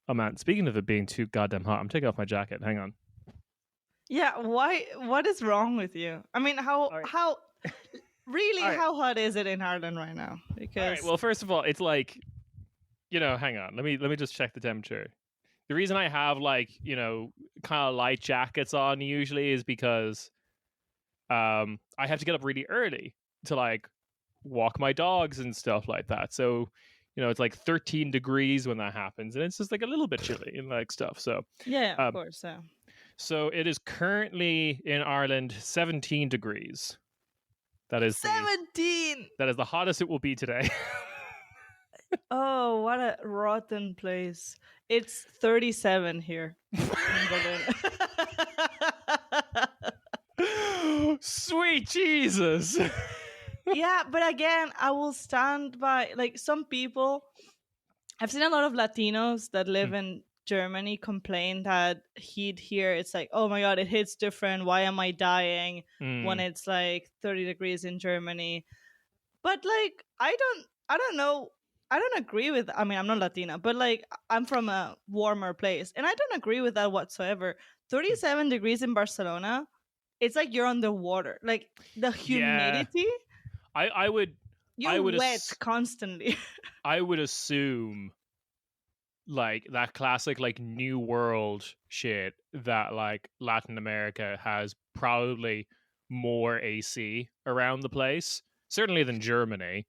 Oh man, speaking of it being too goddamn hot, I'm taking off my jacket. Hang on. Yeah, why? What is wrong with you? I mean, All right. how really All right. how hot is it in Ireland right now? All right. Because Well, first of all, it's like, hang on. Let me just check the temperature. The reason I have like, kind of light jackets on usually is because I have to get up really early to like walk my dogs and stuff like that. So, it's like 13 degrees when that happens, and it's just like a little bit chilly and like stuff. So, yeah, of um, course. so it is currently in Ireland 17 degrees. That is 17. the hottest it will be today. Oh, what a rotten place! It's 37 here in Berlin. Sweet Jesus. Yeah, but again, I will stand by like some people. I've seen a lot of Latinos that live in Germany complain that heat here, it's like, oh my god, it hits different. Why am I dying when Mm. it's like 30 degrees in Germany? But like, I don't know. I don't agree with. I mean, I'm not Latina, but like, I'm from a warmer place, and I don't agree with that whatsoever. 37 degrees in Barcelona, it's like you're underwater. Like the Yeah. humidity, I would I you're would wet ass- constantly. I would assume like that classic like new world shit that like Latin America has probably more AC around the place, certainly than Germany,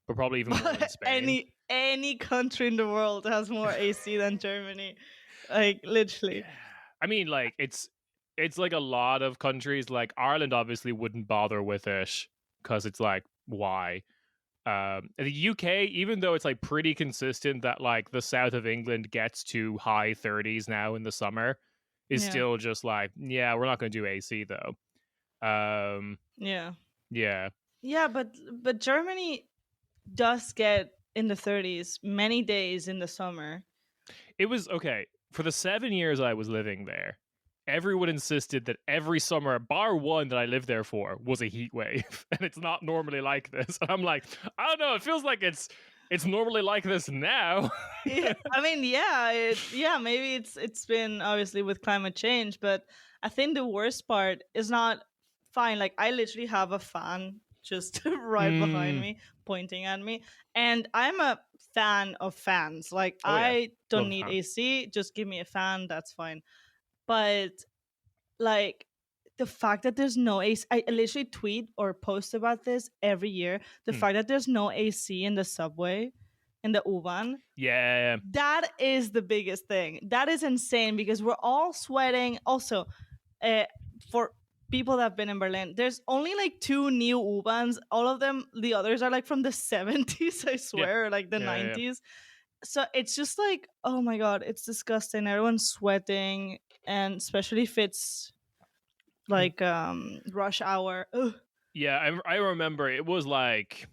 but probably even more than But Spain. any country in the world has more AC than Germany. Like literally. Yeah. I mean like it's like a lot of countries like Ireland obviously wouldn't bother with it cuz it's like why? The UK, even though it's like pretty consistent that like the south of England gets to high 30s now in the summer, is Yeah. still just like, yeah, we're not going to do AC though. Yeah. Yeah, Yeah, but Germany does get in the 30s many days in the summer. it was okay for the 7 years I was living there. Everyone insisted that every summer, bar one that I lived there for, was a heat wave, and it's not normally like this. And I'm like, I don't know. It feels like it's normally like this now. Yeah, I mean, yeah, maybe it's been obviously with climate change, but I think the worst part is not fine. Like I literally have a fan just right behind Mm. me, pointing at me, and I'm a fan of fans. Like Oh yeah, I love don't a need fan. AC, just give me a fan, that's fine. But like the fact that there's no AC, I literally tweet or post about this every year. The Hmm. fact that there's no AC in the subway, in the U-Bahn, Yeah. that is the biggest thing. That is insane because we're all sweating. Also, uh, for people that have been in Berlin, there's only like two new U-Bahns. All of them, the others are like from the 70s, I Yeah. swear, or like the Yeah. 90s. So it's just like, oh my God, it's disgusting. Everyone's sweating. And especially if it's like rush hour. Ugh. Yeah, I remember it was like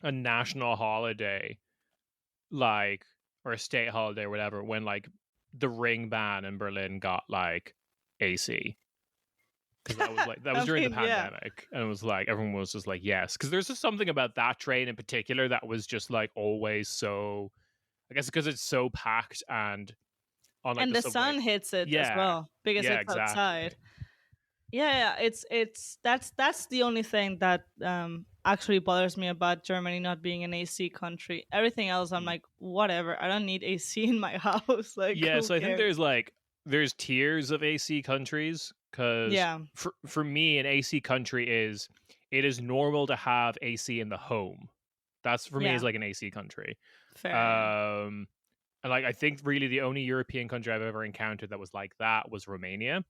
a national holiday, like, or a state holiday or whatever, when like the ring ban in Berlin got like AC, because that was I during the mean, yeah. pandemic, and it was like everyone was just like yes, because there's just something about that train in particular that was just like always so, I guess because it's so packed, and on like And the the subway. sun hits it as Yeah, well because yeah, it's exactly. outside. Yeah, it's that's the only thing that actually bothers me about Germany not being an AC country. Everything else, I'm Mm. like, whatever. I don't need AC in my house. Like, Yeah, who so I think cares? there's tiers of AC countries, because Yeah, for me an AC country is, it is normal to have AC in the home. That's for me is yeah, like an AC country. fair. Yeah, Um and like I think really the only European country I've ever encountered that was like that was Romania.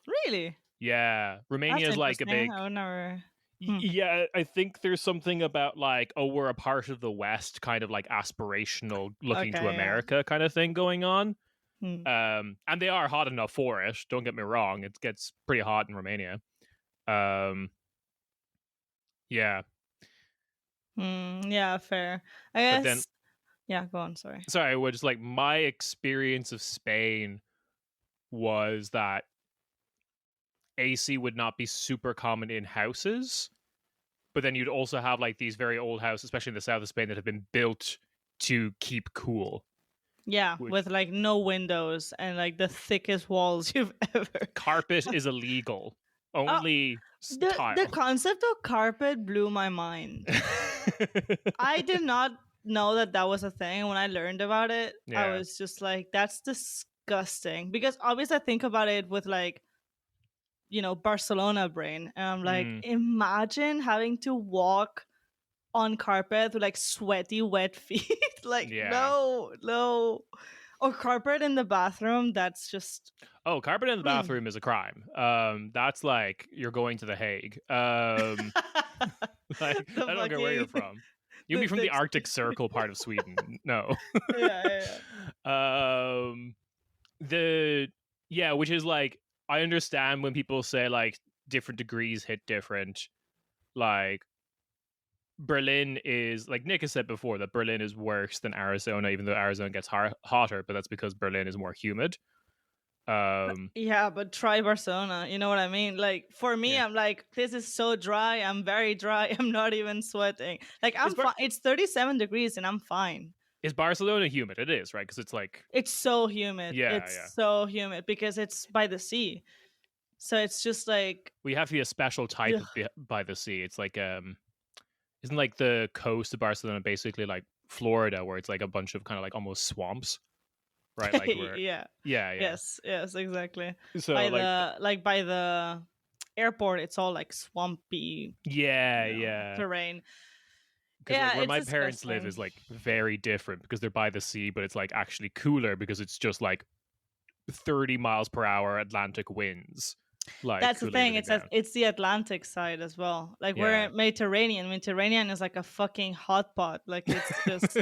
really, Yeah, Romania that's is like a interesting. big, I would never. Hmm. yeah, I think there's something about like, oh, we're a part of the West, kind of like aspirational looking to Okay, yeah. America kind of thing going on. Hmm. And they are hot enough for it. Don't get me wrong; it gets pretty hot in Romania. Um, yeah, Yeah, fair. I but then, guess. Yeah, go on. Sorry. sorry, was like my experience of Spain was that AC would not be super common in houses, but then you'd also have like these very old houses, especially in the south of Spain, that have been built to keep cool. Yeah, Which- with like no windows and like the thickest walls you've ever. Carpet is illegal. Only tile. The concept of carpet blew my mind. I did not know that that was a thing. When I learned about it, I Yeah. was just like, that's disgusting. Because obviously I think about it with like, you know, Barcelona brain. And I'm like, imagine having to walk on carpet with like sweaty, wet feet. Like, Yeah. no. Or carpet in the bathroom. That's just. Oh, carpet in the bathroom is a crime. That's like you're going to The Hague. Like, I don't care where you're from. You'd be from the Arctic Circle part of Sweden. No. Yeah. Which is like, I understand when people say like different degrees hit different. Like Berlin is, like Nick has said before, that Berlin is worse than Arizona, even though Arizona gets hotter, but that's because Berlin is more humid. Yeah, but try Barcelona. You know what I mean? Like for me, I'm like, this is so dry. I'm very dry. I'm not even sweating. Like I'm fine. It's 37 degrees and I'm fine. Is Barcelona humid? It is, right? Because it's like, it's so humid. Yeah, it's so humid because it's by the sea. So it's just like, we have to be a special type of by the sea. It's like isn't like the coast of Barcelona basically like Florida, where it's like a bunch of kind of like almost swamps, right? Like yeah. Yes, exactly. So by by the airport, it's all like swampy. Terrain. Because like where my parents live is like very different because they're by the sea, but it's like actually cooler because it's just like 30 miles per hour Atlantic winds. Like that's the thing. It's the Atlantic side as well. Like we're Mediterranean. Mediterranean is like a fucking hot pot. Like it's just.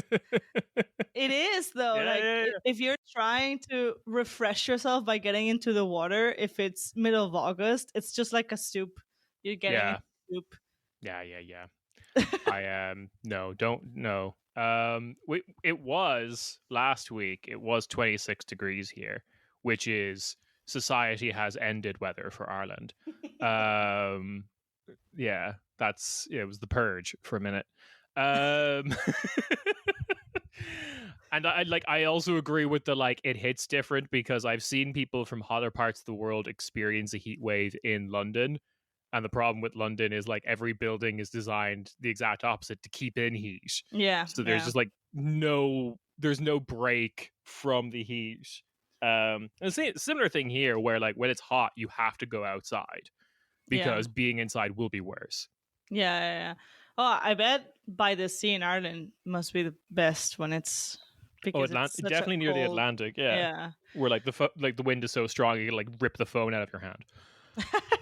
It is though. If you're trying to refresh yourself by getting into the water, if it's middle of August, it's just like a soup. You're getting into soup. Yeah. I don't. It was last week. It was 26 degrees here, which is society has ended weather for Ireland. It was the purge for a minute. And I also agree with the like it hits different because I've seen people from hotter parts of the world experience a heat wave in London. And the problem with London is like every building is designed the exact opposite to keep in heat. Yeah. So there's just like there's no break from the heat. And similar thing here where like when it's hot, you have to go outside because being inside will be worse. Yeah. Oh, I bet by the sea in Ireland must be the best when it's because it's definitely near the Atlantic. Yeah. Where like the wind is so strong you can like rip the phone out of your hand.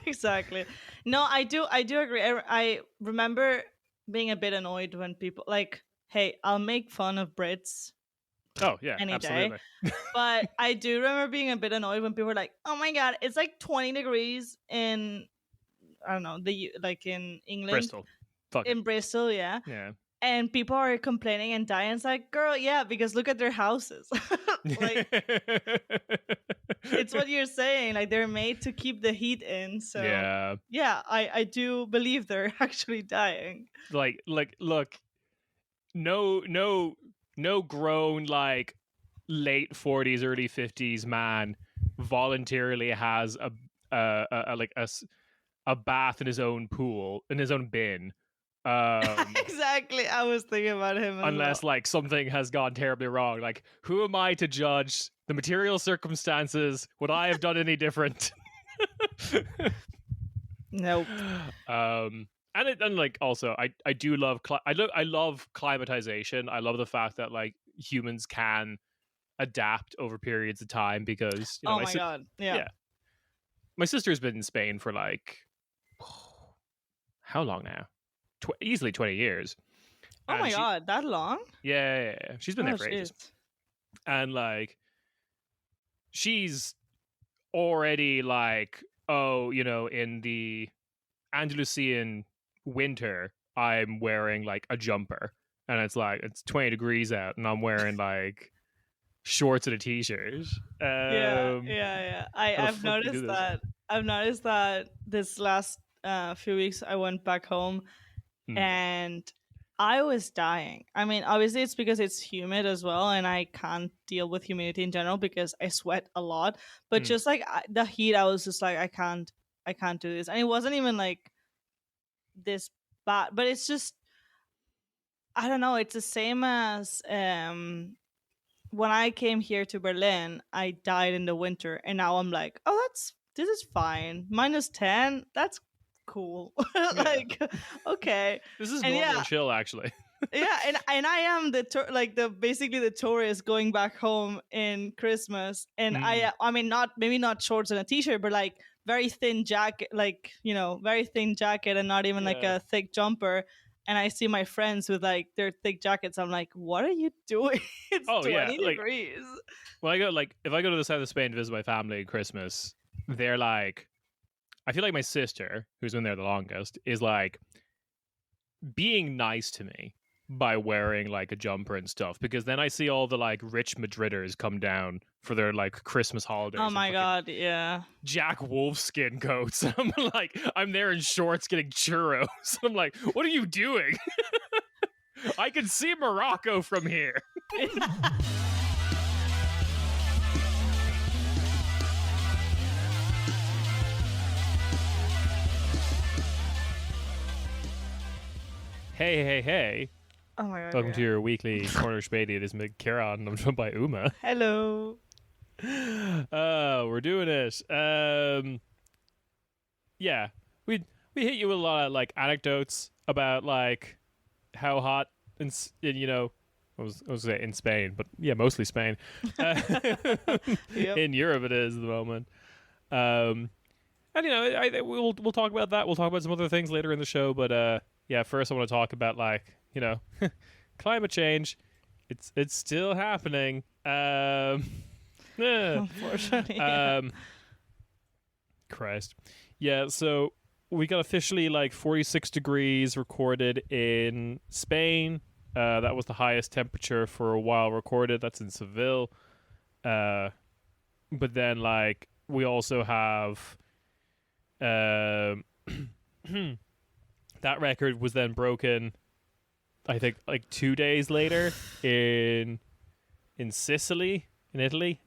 Exactly. No, I do agree. I remember being a bit annoyed when people like, hey, I'll make fun of Brits. Oh yeah, any absolutely. day. But I do remember being a bit annoyed when people were like, "Oh my god, it's like 20 degrees in I don't know, in England, Bristol, Bristol, yeah." And people are complaining and dying. It's like, girl, yeah, because look at their houses. Like, it's what you're saying. Like, they're made to keep the heat in. So, yeah, I do believe they're actually dying. Like, look, no grown, like, late 40s, early 50s man voluntarily has a bath in his own pool, in his own bin. Exactly. I was thinking about him unless like something has gone terribly wrong. Like, who am I to judge the material circumstances? Would I have done any different? Nope. And like also I do love I love climatization. I love the fact that like humans can adapt over periods of time because my god, yeah. My sister's been in Spain for like how long now? Easily 20 years. Oh my god, that long? Yeah. She's been there for ages. And like she's already like, in the Andalusian winter I'm wearing like a jumper and it's like it's 20 degrees out and I'm wearing like shorts and a t-shirt. Yeah. I've noticed that this last few weeks I went back home and I was dying. I mean, obviously it's because it's humid as well, and I can't deal with humidity in general because I sweat a lot. But Mm. just like the heat, I was just like, I can't do this. And it wasn't even like this bad, but it's just, I don't know. It's the same as when I came here to Berlin, I died in the winter, and now I'm like, oh, this is fine. -10, that's cool. Yeah. Like, okay, This is and normal yeah, and chill, actually. yeah, and I am the basically the tourist going back home in Christmas, and I mean, not maybe not shorts and a t-shirt, but like very thin jacket, like, you know, very thin jacket, and not even like Yeah. a thick jumper. And I see my friends with like their thick jackets. I'm like, what are you doing? It's Oh, yeah, 20 like- degrees. Well, if I go to the south of Spain to visit my family at Christmas, they're like, I feel like my sister, who's been there the longest, is like being nice to me by wearing like a jumper and stuff, because then I see all the like rich Madriders come down for their like Christmas holidays. Oh my god, yeah. Jack Wolfskin coats. I'm like, I'm there in shorts getting churros. I'm like, what are you doing? I can see Morocco from here. Hey. Oh my god. Welcome yeah. to your weekly corner Späti. It is me, Ciarán, and I'm joined by Uma. Hello. We're doing it. Yeah, we hit you with a lot of like anecdotes about like how hot in you know, I was gonna say in Spain, but yeah, mostly Spain. Yep. In Europe, it is at the moment. And you know, we'll talk about that. We'll talk about some other things later in the show, but yeah, first I want to talk about like, you know, climate change. It's still happening. Unfortunately. Christ. Yeah, so we got officially like 46 degrees recorded in Spain. That was the highest temperature for a while recorded. That's in Seville. But then like we also have that record was then broken, I think, like 2 days later in Sicily, in Italy,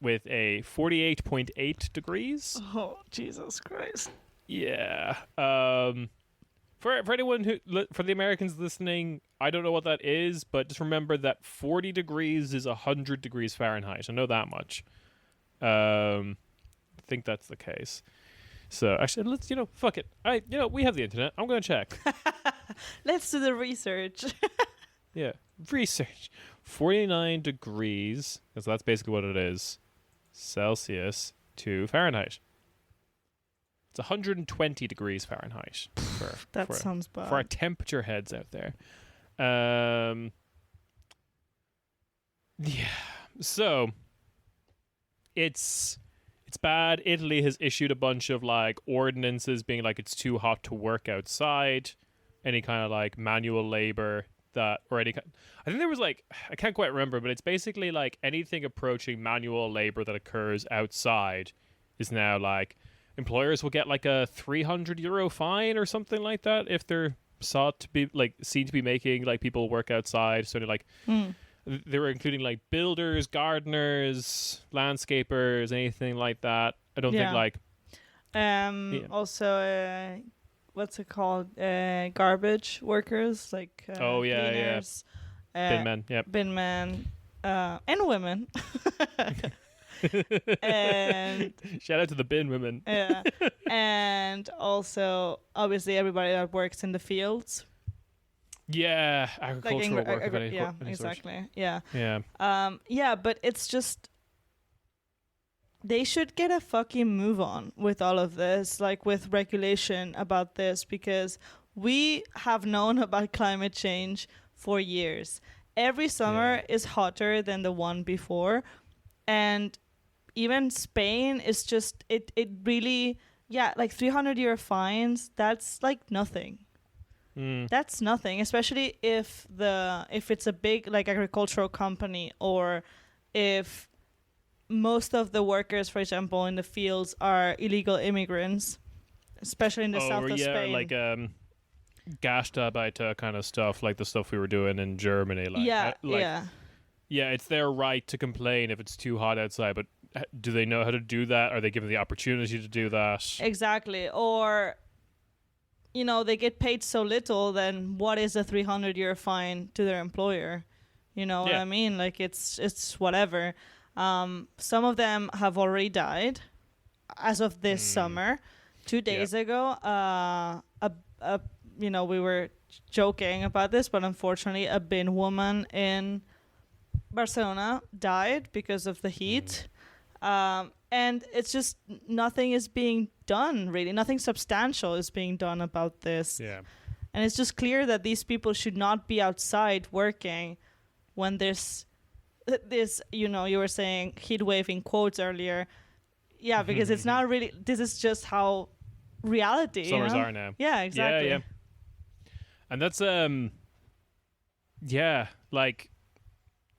with a 48.8 degrees. Oh, Jesus Christ. Yeah. For anyone for the Americans listening, I don't know what that is, but just remember that 40 degrees is 100 degrees Fahrenheit. I know that much. I think that's the case. So actually, let's, fuck it. We have the internet. I'm going to check. Let's do the research. Yeah. Research. 49 degrees, because that's basically what it is, Celsius to Fahrenheit. It's 120 degrees Fahrenheit. Sounds bad. For our temperature heads out there. Yeah. So, it's bad. Italy has issued a bunch of like ordinances being like it's too hot to work outside. Any kind of like manual labor I think there was like, I can't quite remember, but it's basically like anything approaching manual labor that occurs outside is now like employers will get like a €300 fine or something like that if they're seen to be making like people work outside. So like they were including like builders, gardeners, landscapers, anything like that. I don't think like also what's it called? Garbage workers, like cleaners, bin men, yep. Bin men, and women. And shout out to the bin women. Yeah. And also obviously everybody that works in the fields. Yeah, agricultural work of any exactly. sort. Yeah. Yeah, but it's just they should get a fucking move on with all of this, like with regulation about this, because we have known about climate change for years. Every summer is hotter than the one before, and even Spain is just it really like €300 fines. That's like nothing. That's nothing, especially if it's a big like agricultural company, or if most of the workers, for example, in the fields are illegal immigrants, especially in the south of Spain. Like Gastarbeiter kind of stuff, like the stuff we were doing in Germany. Like, Yeah, like yeah. yeah, it's their right to complain if it's too hot outside, but do they know how to do that? Are they given the opportunity to do that? Exactly. Or, they get paid so little, then what is a 300-euro fine to their employer? You know what Yeah. I mean? Like, it's whatever. Some of them have already died as of this summer. 2 days ago, we were joking about this, but unfortunately, a Bin woman in Barcelona died because of the heat. And it's just nothing is being done, really. Nothing substantial is being done about this. Yeah. And it's just clear that these people should not be outside working when this, you were saying heat wave in quotes earlier. Yeah, because it's not really, this is just how reality. Summers are now. Yeah, exactly. Yeah. And that's, like,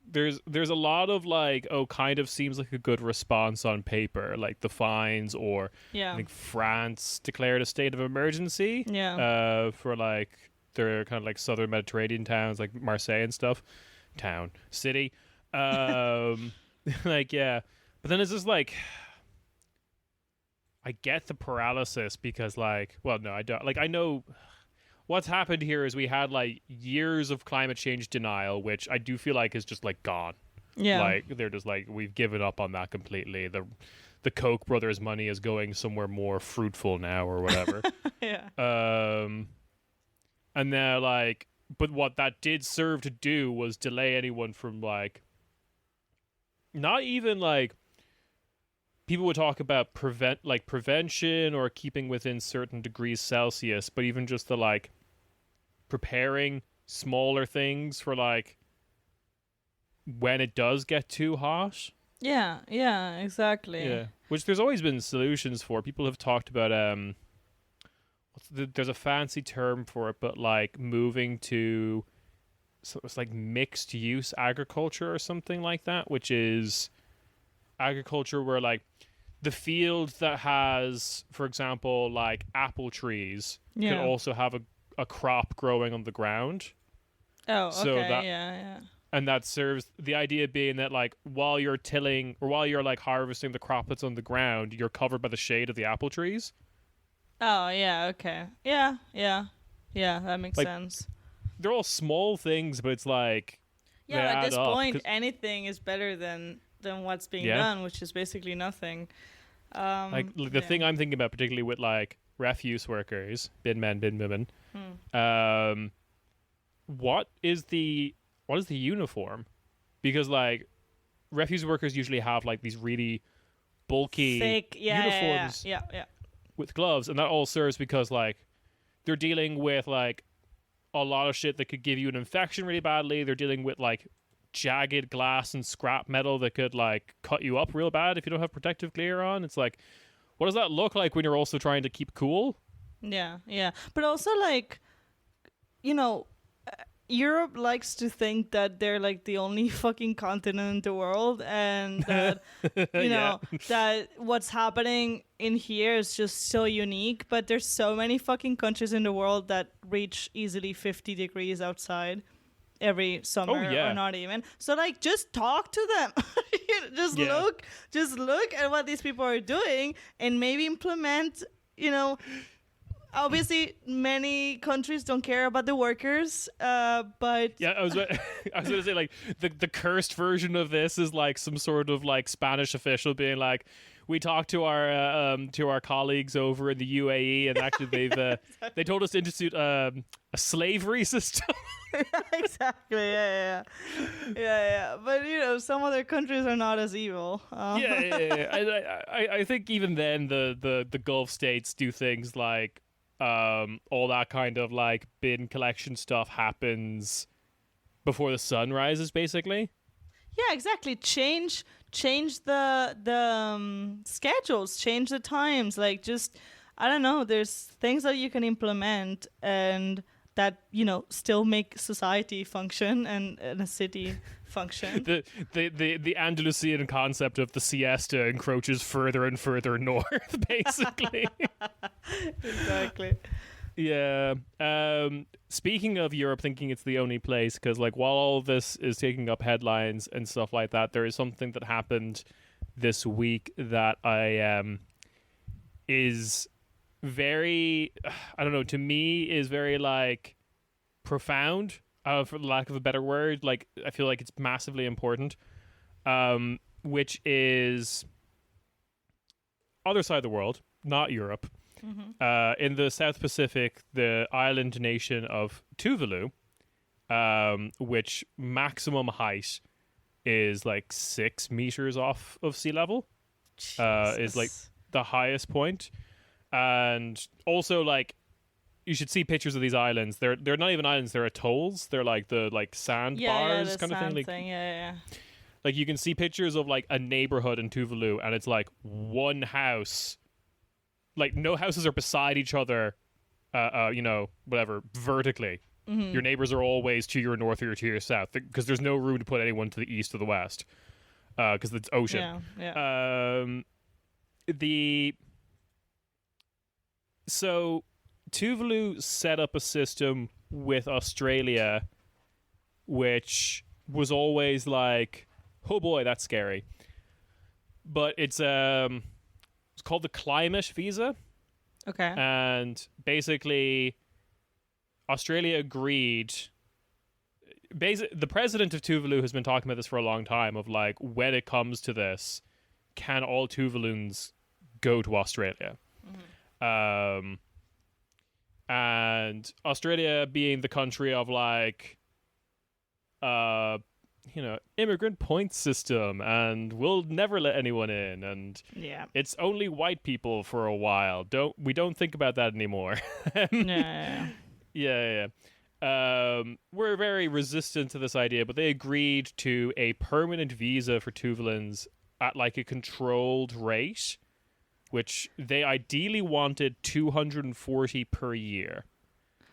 there's a lot of like, kind of seems like a good response on paper, like the fines, or I think France declared a state of emergency for like their kind of like southern Mediterranean towns like Marseille and stuff. City. Like, yeah. But then it's just like, I get the paralysis because like, well, no, I don't. Like, I know what's happened here is we had like years of climate change denial, which I do feel like is just like gone. Yeah. Like, they're just like, we've given up on that completely. The Koch brothers' money is going somewhere more fruitful now or whatever. Yeah. And they're like, but what that did serve to do was delay anyone from like, not even like, people would talk about prevention or keeping within certain degrees Celsius, but even just the like preparing smaller things for like when it does get too hot. Yeah, exactly. Yeah, which there's always been solutions for. People have talked about there's a fancy term for it, but like moving to, so it's like mixed use agriculture or something like that, which is agriculture where like the field that has, for example, like apple trees can also have a crop growing on the ground. Oh, okay. So that, yeah. And that serves the idea being that like while you're tilling or while you're like harvesting the crop that's on the ground, you're covered by the shade of the apple trees. Oh, yeah, okay. Yeah, that makes Like, sense. They're all small things, but it's like, yeah, at this up, point anything is better than what's being done, which is basically nothing. Like the thing I'm thinking about, particularly with like refuse workers, bin men, bin women. What is the uniform? Because like refuse workers usually have like these really bulky thick uniforms yeah. with gloves, and that all serves because like they're dealing with like a lot of shit that could give you an infection really badly. They're dealing with like jagged glass and scrap metal that could like cut you up real bad if you don't have protective gear on. It's like, what does that look like when you're also trying to keep cool? Yeah, but also like, Europe likes to think that they're like the only fucking continent in the world, and that that what's happening in here is just so unique. But there's so many fucking countries in the world that reach easily 50 degrees outside every summer, or not even. So like, just talk to them. Just look at what these people are doing and maybe implement. Obviously, many countries don't care about the workers, but yeah, I was going to say like the cursed version of this is like some sort of like Spanish official being like, we talked to our colleagues over in the UAE, and actually they've they told us to institute a slavery system. Exactly. Yeah. But some other countries are not as evil. Yeah. I think even then the Gulf states do things like all that kind of like bin collection stuff happens before the sun rises, basically. Yeah, exactly. Change the schedules, change the times. Like, just, I don't know. There's things that you can implement and that still make society function and a city function. The Andalusian concept of the siesta encroaches further and further north, basically. Exactly. Yeah. Speaking of Europe thinking it's the only place, because like while all this is taking up headlines and stuff like that, there is something that happened this week that I is very, I don't know, to me is very like profound, for the lack of a better word. Like I feel like it's massively important. Which is other side of the world, not Europe. In the South Pacific, the island nation of Tuvalu, which maximum height is like 6 meters off of sea level, is like the highest point. And also, like, you should see pictures of these islands. They're not even islands; they're atolls. They're like the sand bars the kind of sand thing. thing. Yeah. Like you can see pictures of like a neighborhood in Tuvalu, and it's like one house. Like no houses are beside each other, whatever, vertically. Your neighbors are always to your north or to your south because there's no room to put anyone to the east or the west because it's ocean. So Tuvalu set up a system with Australia, which was always like, oh boy, that's scary. But it's called the climate visa. Okay. And basically, Australia agreed. The president of Tuvalu has been talking about this for a long time. Of like, when it comes to this, can all Tuvaluans go to Australia? And Australia being the country of like, immigrant point system, and we'll never let anyone in, and it's only white people for a while. We don't think about that anymore. Yeah. We're very resistant to this idea, but they agreed to a permanent visa for Tuvaluans at like a controlled rate, which they ideally wanted 240 per year.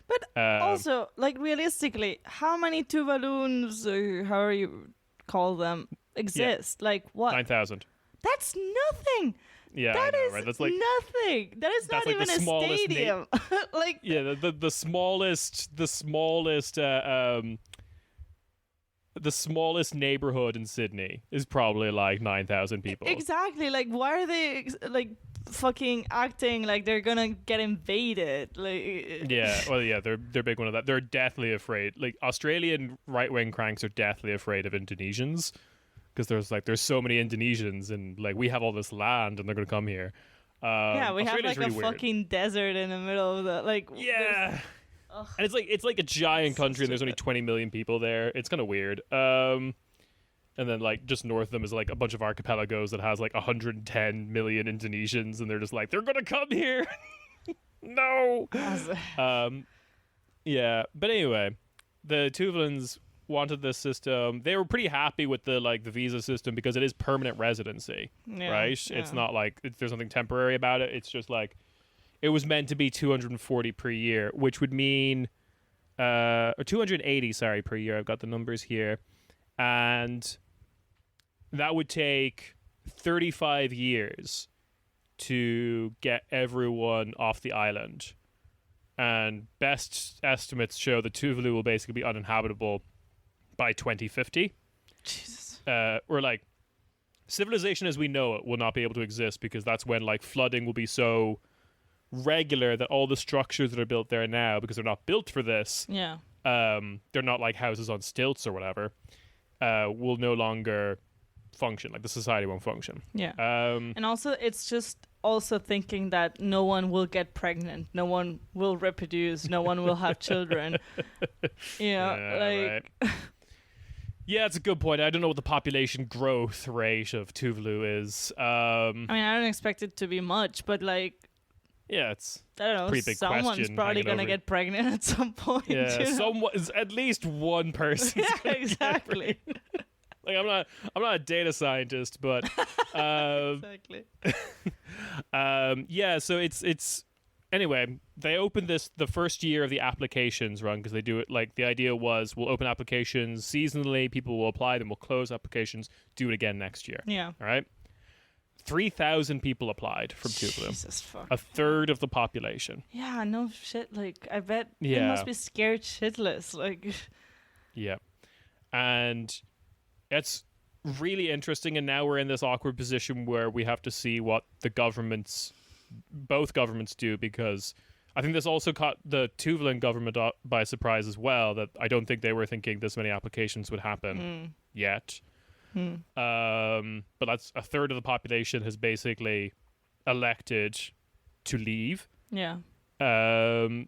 But also, like, realistically, how many Tuvaluans, however you call them, exist? Yeah. Like, what? 9,000. That's nothing. Yeah, that I know, is right? That's like nothing. That is not like even a stadium. Like, yeah, the smallest neighborhood in Sydney is probably like 9,000 people. Exactly. Like, why are they like fucking acting like they're gonna get invaded? Like, they're big one of that. They're deathly afraid. Like Australian right wing cranks are deathly afraid of Indonesians because there's so many Indonesians and like we have all this land and they're gonna come here. We have like really a weird. Fucking desert in the middle of the like. Yeah. And it's like a giant country and there's only 20 million people there. It's kind of weird. And then like just north of them is like a bunch of archipelagos that has like 110 million Indonesians, and they're just like, they're gonna come here. No. Yeah. But anyway, the Tuvaluans wanted this system. They were pretty happy with the visa system because it is permanent residency, right? Yeah. It's not like there's nothing temporary about it. It's just like it was meant to be 240 per year, which would mean or 280, sorry, per year. I've got the numbers here. And that would take 35 years to get everyone off the island. And best estimates show that Tuvalu will basically be uninhabitable by 2050. Jesus. Or like civilization as we know it will not be able to exist because that's when like flooding will be so regular that all the structures that are built there now, because they're not built for this, they're not like houses on stilts or whatever, will no longer function. Like the society won't function. And also it's just also thinking that no one will get pregnant, no one will reproduce, no one will have children. Right. Yeah, it's a good point. I don't know what the population growth rate of Tuvalu is. I mean, I don't expect it to be much, but like, yeah, it's I don't know. Pretty big someone's probably gonna get pregnant at some point. Yeah, at least one person. Yeah, exactly. Like I'm not a data scientist, but exactly. So it's anyway. They opened the first year of the applications run because they do it like the idea was we'll open applications seasonally. People will apply, then we'll close applications. Do it again next year. Yeah. All right. 3,000 people applied from Tuvalu. Jesus fuck. A third of the population. Yeah, no shit. Like, I bet they Yeah. must be scared shitless. Like, Yeah. And it's really interesting. And now we're in this awkward position where we have to see what both governments do, because I think this also caught the Tuvalu government by surprise as well, that I don't think they were thinking this many applications would happen yet. But that's a third of the population has basically elected to leave. yeah. And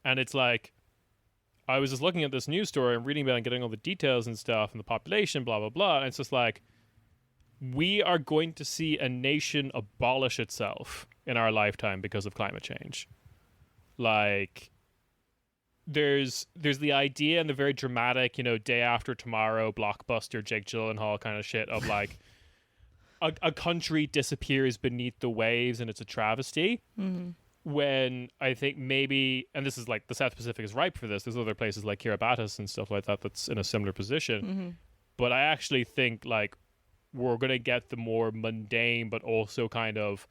it's like, I was just looking at this news story and reading about it and getting all the details and stuff and the population, blah, blah, blah. And it's just like, we are going to see a nation abolish itself in our lifetime because of climate change. Like, there's the idea and the very dramatic, day after tomorrow, blockbuster Jake Gyllenhaal kind of shit of like a country disappears beneath the waves and it's a travesty. Mm-hmm. When I think maybe, and this is like the South Pacific is ripe for this. There's other places like Kiribati and stuff like that that's in a similar position. Mm-hmm. But I actually think like we're going to get the more mundane but also kind of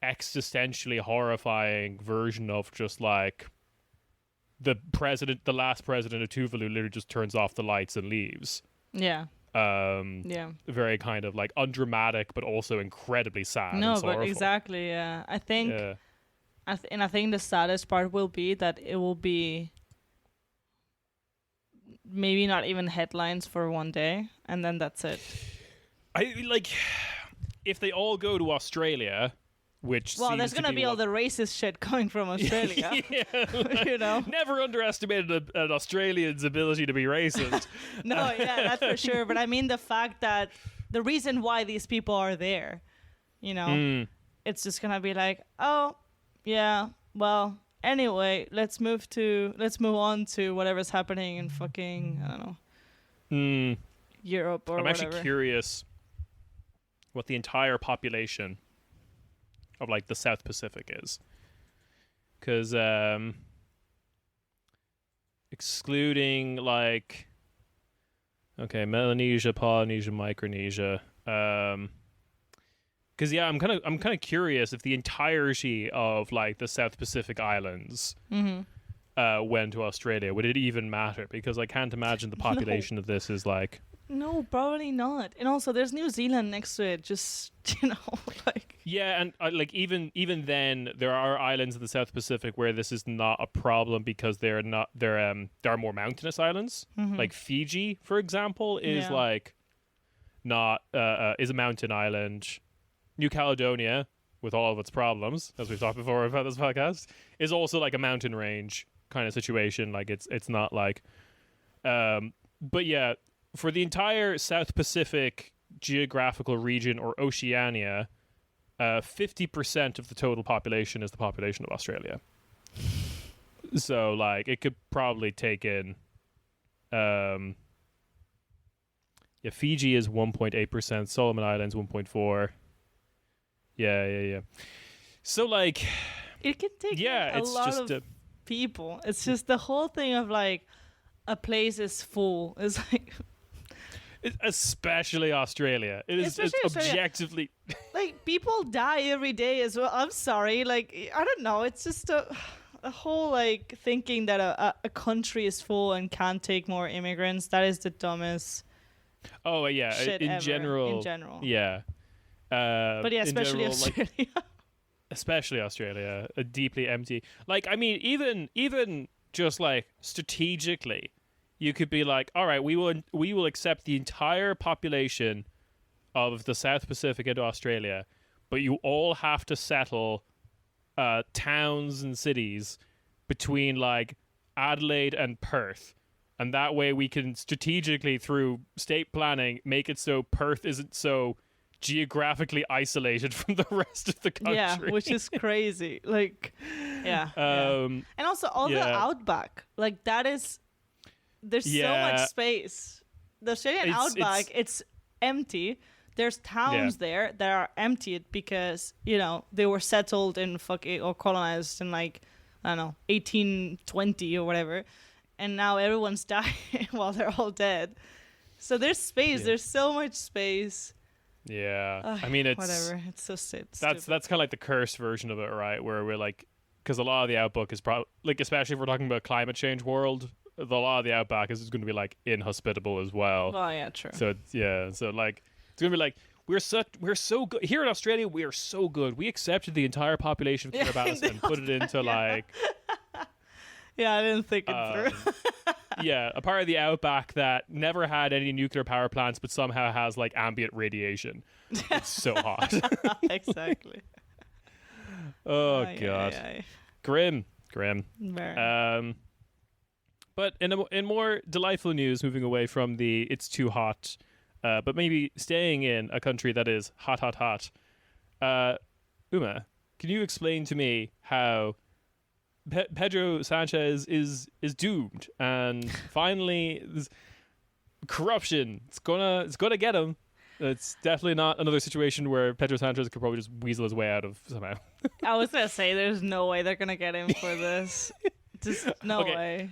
existentially horrifying version of just like the last president of Tuvalu literally just turns off the lights and leaves. Yeah. Yeah. Very kind of like undramatic but also incredibly sad. No, and sorrowful. but exactly. Yeah. I think. Yeah. And I think the saddest part will be that it will be maybe not even headlines for one day, and then that's it. I like if they all go to Australia, which there's gonna be all the racist shit coming from Australia. Yeah, never underestimated an Australian's ability to be racist. No, yeah, that's for sure. But I mean the fact that the reason why these people are there, it's just gonna be like, oh. Yeah, well, anyway, let's move on to whatever's happening in fucking, I don't know, Europe or whatever. I'm actually curious what the entire population of, like, the South Pacific is. Because, excluding, like, okay, Melanesia, Polynesia, Micronesia, because I'm kind of curious if the entirety of like the South Pacific Islands went to Australia, would it even matter? Because I can't imagine the population of this is like. No, probably not. And also, there's New Zealand next to it. Just like. Yeah, and like even then, there are islands in the South Pacific where this is not a problem because there are more mountainous islands. Like Fiji, for example, is like not is a mountain island. New Caledonia, with all of its problems, as we've talked before about this podcast, is also like a mountain range kind of situation. Like it's not like, but yeah, for the entire South Pacific geographical region or Oceania, 50% of the total population is the population of Australia. So like it could probably take in, Fiji is 1.8%, Solomon Islands 1.4%. Yeah. So, like... It can take a lot of people. It's just the whole thing of, like, a place is full. It's like... Especially Australia. It's objectively... Like, people die every day as well. I'm sorry. Like, I don't know. It's just a whole, like, thinking that a country is full and can't take more immigrants. That is the dumbest shit in ever. general. In general. Yeah. But yeah, especially Australia. Like, especially Australia, deeply empty. Like, I mean, even just like strategically, you could be like, all right, we will accept the entire population of the South Pacific into Australia, but you all have to settle towns and cities between like Adelaide and Perth. And that way we can strategically, through state planning, make it so Perth isn't so geographically isolated from the rest of the country. Yeah, which is crazy. Like, yeah. And also all the outback. Like, that is... There's so much space. The Australian outback, it's empty. There's towns there that are emptied because, they were settled in or colonized in, like, I don't know, 1820 or whatever. And now everyone's dying while they're all dead. So there's space. Yeah. There's so much space. Yeah. I mean, it's whatever. It's so stupid. that's kind of like the cursed version of it, right? Where we're like, because a lot of the outback is probably like, especially if we're talking about climate change world, a lot of the outback is going to be like inhospitable as well. Well, yeah, true. So so like it's going to be like we're so good here in Australia. We are so good. We accepted the entire population of Kiribati and put it into like. Yeah, I didn't think it through. Yeah, a part of the outback that never had any nuclear power plants, but somehow has like ambient radiation. It's so hot. Exactly. Oh god, grim. Very. But in more delightful news, moving away from the it's too hot, but maybe staying in a country that is hot. Uma, can you explain to me how Pedro Sanchez is doomed, and finally this corruption it's gonna get him? It's definitely not another situation where Pedro Sanchez could probably just weasel his way out of somehow. I was gonna say there's no way they're gonna get him for this. Just no way.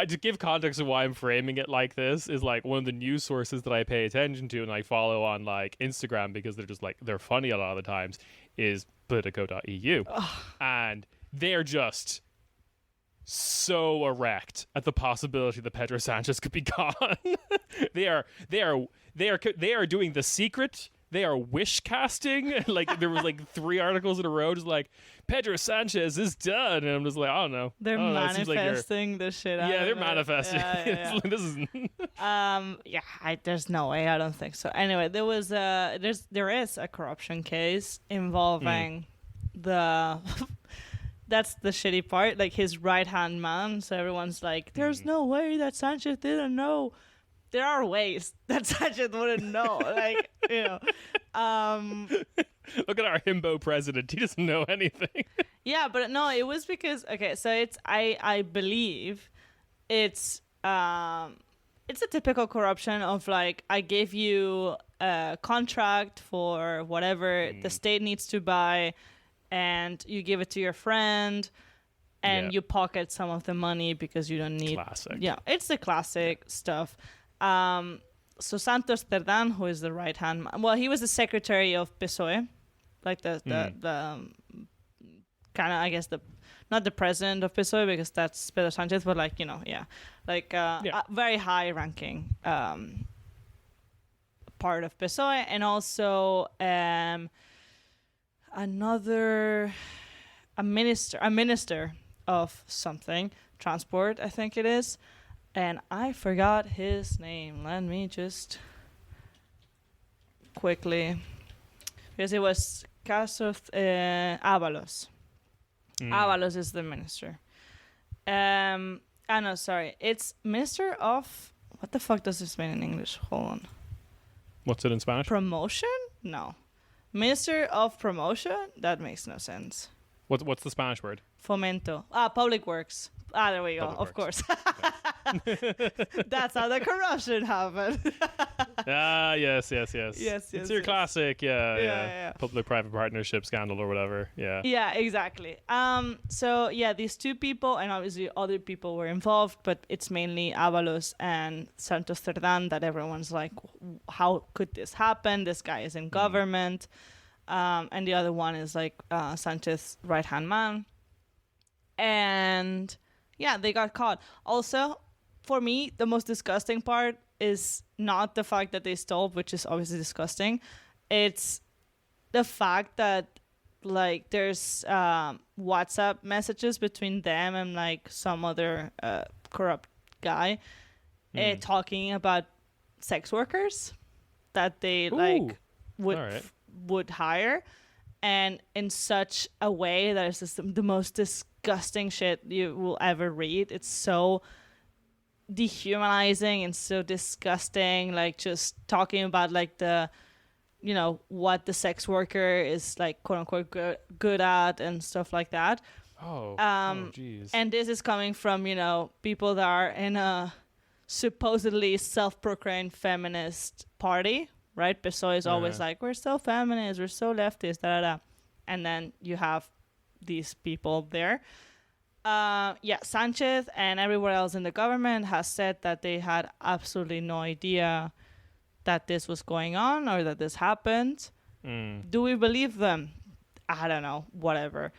To give context of why I'm framing it like this is like one of the news sources that I pay attention to and I follow on like Instagram because they're just like they're funny a lot of the times is Politico.eu. And they're just so erect at the possibility that Pedro Sanchez could be gone. they are doing The Secret. They are wish casting. Like there was like 3 articles in a row just like Pedro Sanchez is done, and I'm just like, I don't know. They're manifesting the shit out. Yeah, they're of manifesting. Yeah. Like, this is there's no way. I don't think so. Anyway, there is a corruption case involving the. That's the shitty part. Like his right hand man. So everyone's like, "There's no way that Sanchez didn't know." There are ways that Sanchez wouldn't know. Like Look at our himbo president. He doesn't know anything. Yeah, but no, it was because so it's I believe it's a typical corruption of like I gave you a contract for whatever the state needs to buy and you give it to your friend and you pocket some of the money because you don't need classic. Yeah, it's the classic stuff. So Santos Cerdán, who is the right hand man, well, he was the secretary of PSOE, like the kind of, I guess, not the president of PSOE because that's Pedro Sanchez, but like, a very high ranking part of PSOE, and also a minister of something, transport, I think it is. And I forgot his name. Let me just quickly, because it was Casos Ábalos. Ábalos is the minister. No, sorry. It's Minister of, what the fuck does this mean in English? Hold on. What's it in Spanish? Promotion? No. Minister of Promotion? That makes no sense. What's the Spanish word? Fomento. Public Works. There we go. Of course. That's how the corruption happened. Yes. It's your classic, yeah. public-private partnership scandal or whatever. Yeah. Yeah, exactly. So yeah, these 2 people, and obviously other people were involved, but it's mainly Ábalos and Santos Cerdán that everyone's like, how could this happen? This guy is in government. And the other one is like Sanchez's right-hand man. And yeah, they got caught. Also, for me, the most disgusting part is not the fact that they stole, which is obviously disgusting. It's the fact that like there's WhatsApp messages between them and like some other corrupt guy talking about sex workers that they would hire, and in such a way that is just the most disgusting shit you will ever read. It's so dehumanizing and so disgusting, like just talking about like the, what the sex worker is like quote unquote good at and stuff like that. Jeez. And this is coming from people that are in a supposedly self-proclaimed feminist party, right? PSOE is always like, we're so feminist, we're so leftist, and then you have these people there. Sanchez and everyone else in the government has said that they had absolutely no idea that this was going on or that this happened. Do we believe them? I don't know, whatever.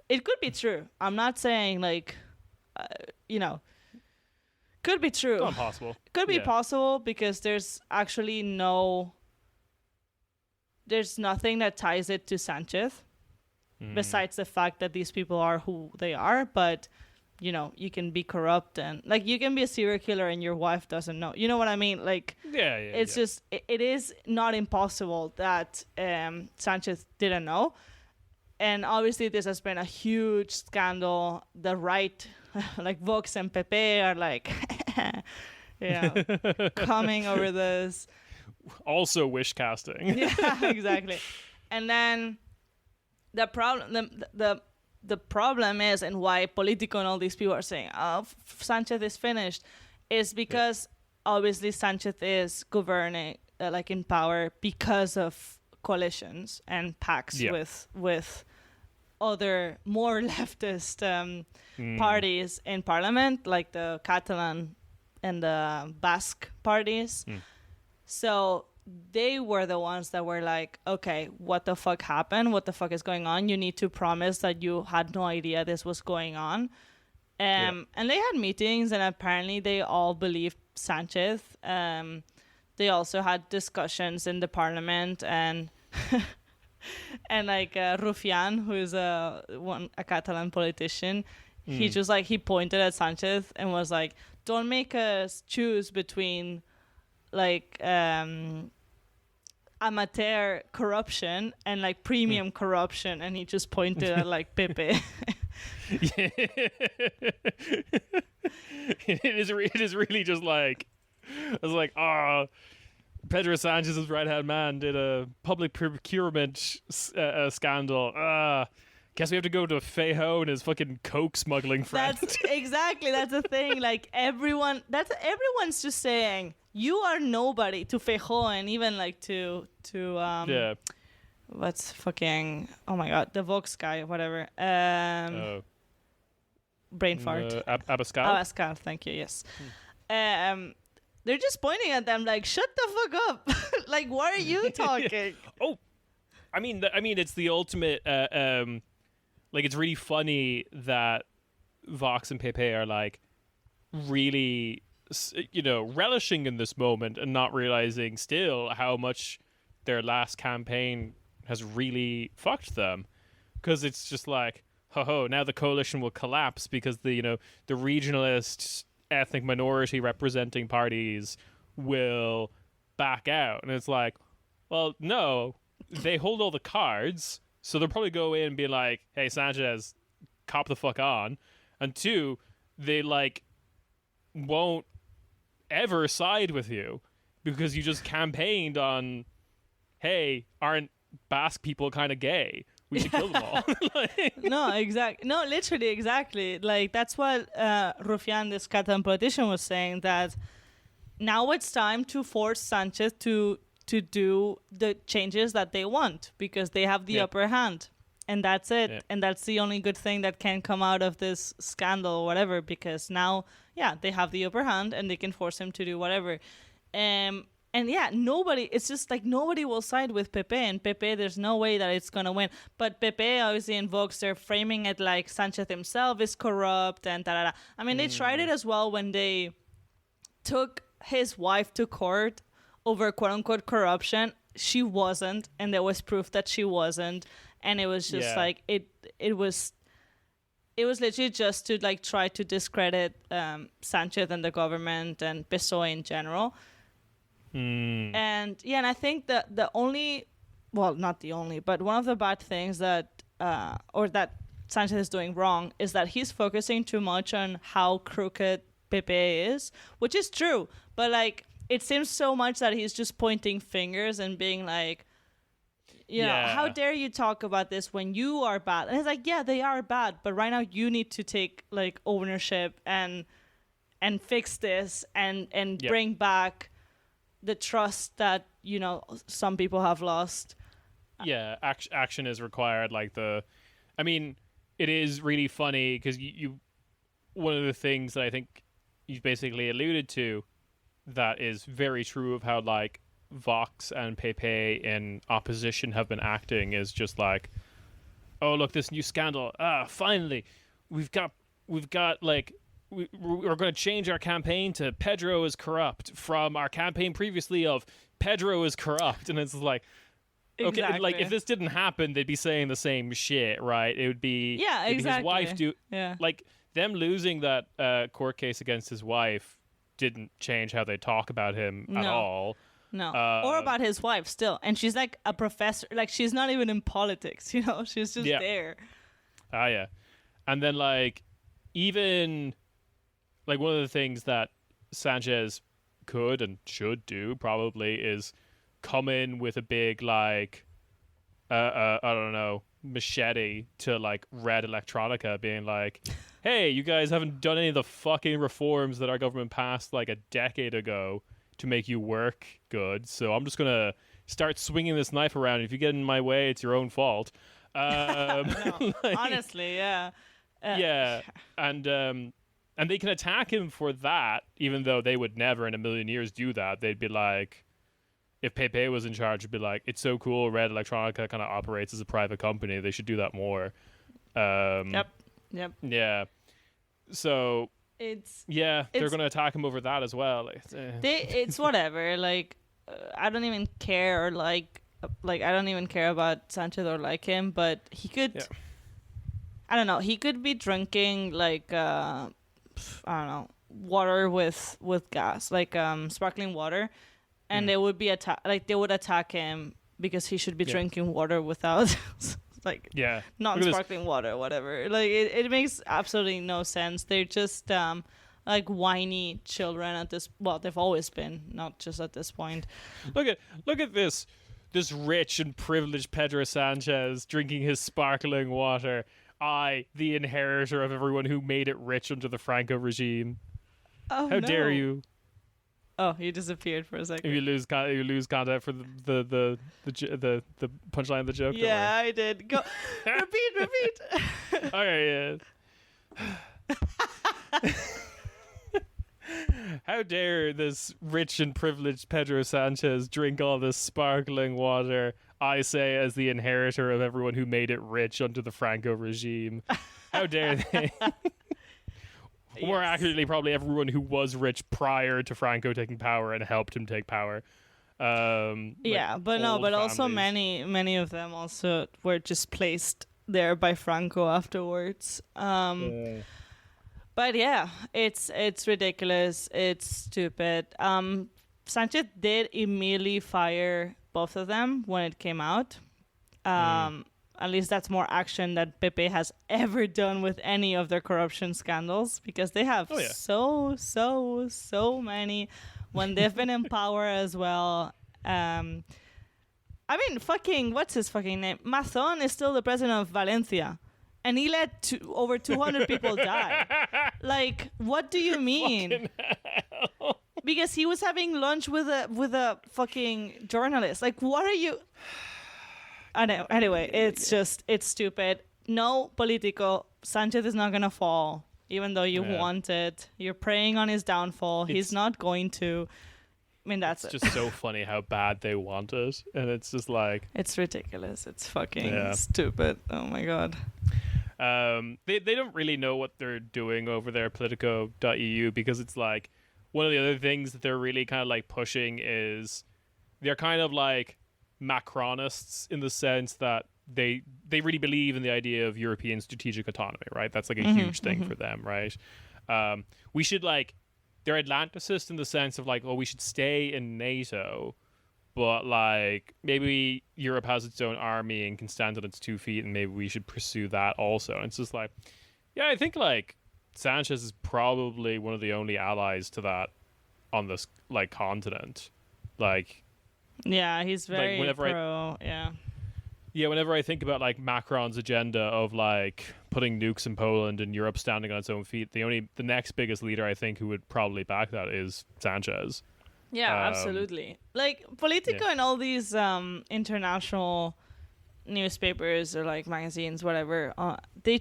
It could be true. I'm not saying like, could be true. It's not possible. Could be possible because there's nothing that ties it to Sanchez besides the fact that these people are who they are. But, you can be corrupt and like you can be a serial killer and your wife doesn't know. You know what I mean? Like, it's just, it is not impossible that Sanchez didn't know. And obviously this has been a huge scandal. The right, like Vox and Pepe are like, coming over this. Also wish casting. Yeah, exactly. And then the problem is, and why Politico and all these people are saying, Sanchez is finished, is because obviously Sanchez is governing, like in power, because of coalitions and pacts with other more leftist parties in parliament, like the Catalan and the Basque parties. So they were the ones that were like, okay, what the fuck happened? What the fuck is going on? You need to promise that you had no idea this was going on. And they had meetings, and apparently they all believed Sanchez. They also had discussions in the parliament, and and like Rufián, who is a Catalan politician, he just like, he pointed at Sanchez and was like, don't make us choose between like amateur corruption and like premium corruption, and he just pointed at like Pepe. It is really just like, I was like, Pedro Sanchez's right-hand man did a public procurement scandal. Guess we have to go to Feijóo and his fucking coke smuggling friend. That's the thing. Like everyone's just saying you are nobody to Feijóo, and even like to what's fucking, oh my god, the Vox guy, whatever. Brain fart. Abascal, thank you. Yes. They're just pointing at them like, shut the fuck up. Like, why are you talking? I mean, it's the ultimate. Like, it's really funny that Vox and Pepe are like really, relishing in this moment and not realizing still how much their last campaign has really fucked them. Because it's just like, now the coalition will collapse because the regionalist ethnic minority representing parties will back out. And it's like, well, no, they hold all the cards, so they'll probably go in and be like, hey, Sanchez, cop the fuck on. And two, they like won't ever side with you because you just campaigned on, hey, aren't Basque people kind of gay? We should kill them all. Literally, exactly. Like, that's what Rufián, this Catalan politician, was saying, that now it's time to force Sanchez to do the changes that they want because they have the upper hand. And that's it. Yeah. And that's the only good thing that can come out of this scandal or whatever, because now, they have the upper hand and they can force him to do whatever. It's just like nobody will side with Pepe, and Pepe, there's no way that it's going to win. But Pepe, obviously, in Vox, they're framing it like Sanchez himself is corrupt and da-da-da. I mean, they tried it as well when they took his wife to court over quote-unquote corruption. She wasn't, and there was proof that she wasn't. And it was just like, it was literally just to like try to discredit Sanchez and the government and PSOE in general. And I think that the only, well, not the only, but one of the bad things that Sanchez is doing wrong is that he's focusing too much on how crooked Pepe is, which is true, but like it seems so much that he's just pointing fingers and being like, how dare you talk about this when you are bad? And it's like, they are bad, but right now you need to take like ownership and fix this and bring back the trust that some people have lost. Action is required. Like it is really funny because you one of the things that I think you've basically alluded to that is very true of how like Vox and Pepe in opposition have been acting is just like, oh look, this new scandal. Finally, we've got like we're going to change our campaign to Pedro is corrupt from our campaign previously of Pedro is corrupt, and it's like, okay, Exactly. like if this didn't happen, they'd be saying the same shit, right? It would be it'd be his wife like them losing that court case against his wife didn't change how they talk about him at all. No, or about his wife still, and she's like a professor. Like she's not even in politics, you know. She's just there. Yeah, and then like even like one of the things that Sanchez could and should do probably is come in with a big like I don't know, machete to like Red Electronica, being like, hey, you guys haven't done any of the fucking reforms that our government passed like a decade ago to make you work good, so I'm just gonna start swinging this knife around. If you get in my way, it's your own fault. No, like, honestly, yeah. And they can attack him for that, even though they would never in a million years do that. They'd be like, if Pepe was in charge, it'd be like, it's so cool, Red Electronica kind of operates as a private company, they should do that more. Yep. Yeah. So they're going to attack him over that as well. It's whatever. Like, I don't even care, or like I don't even care about Sanchez or like him, but he could. Yeah. I don't know. He could be drinking like I don't know, water with gas, like sparkling water, and they would be they would attack him because he should be drinking water without like non-sparkling water, whatever. Like it makes absolutely no sense. They're just like whiny children at this. Well, they've always been, not just at this point. Look at this rich and privileged Pedro Sanchez drinking his sparkling water. I, the inheritor of everyone who made it rich under the Franco regime. Oh, how dare you? Oh, he disappeared for a second. If you lose contact for the punchline of the joke. Yeah, I did. Go repeat. Okay, yeah. How dare this rich and privileged Pedro Sanchez drink all this sparkling water, I say, as the inheritor of everyone who made it rich under the Franco regime. How dare they? More accurately, probably everyone who was rich prior to Franco taking power and helped him take power. But also many of them also were just placed there by Franco afterwards. But yeah, it's ridiculous. It's stupid. Sanchez did immediately fire both of them when it came out. At least that's more action that Pepe has ever done with any of their corruption scandals, because they have so many when they've been in power as well. I mean, what's his fucking name? Mazón is still the president of Valencia, and he let over 200 people die. Like, what do you mean? Because he was having lunch with a fucking journalist. Like, what are you? I know. Anyway, it's stupid. No, Politico, Sanchez is not gonna fall, even though you want it. You're preying on his downfall. He's not going to. I mean, that's just so funny how bad they want it, and it's just like, it's ridiculous. It's fucking stupid. Oh my god. They don't really know what they're doing over there, Politico.eu, because it's like one of the other things that they're really kind of like pushing is they're kind of like Macronists in the sense that they really believe in the idea of European strategic autonomy, right? That's like a huge thing for them, right? We should like, they're Atlanticist in the sense of like, oh, we should stay in NATO, but like maybe Europe has its own army and can stand on its 2 feet, and maybe we should pursue that also. And it's just like, yeah, I think like Sanchez is probably one of the only allies to that on this like continent. Like, yeah, he's very pro. Whenever I think about like Macron's agenda of like putting nukes in Poland and Europe standing on its own feet, the next biggest leader I think who would probably back that is Sanchez. Yeah, absolutely. Like Politico and all these international newspapers or like magazines, whatever, they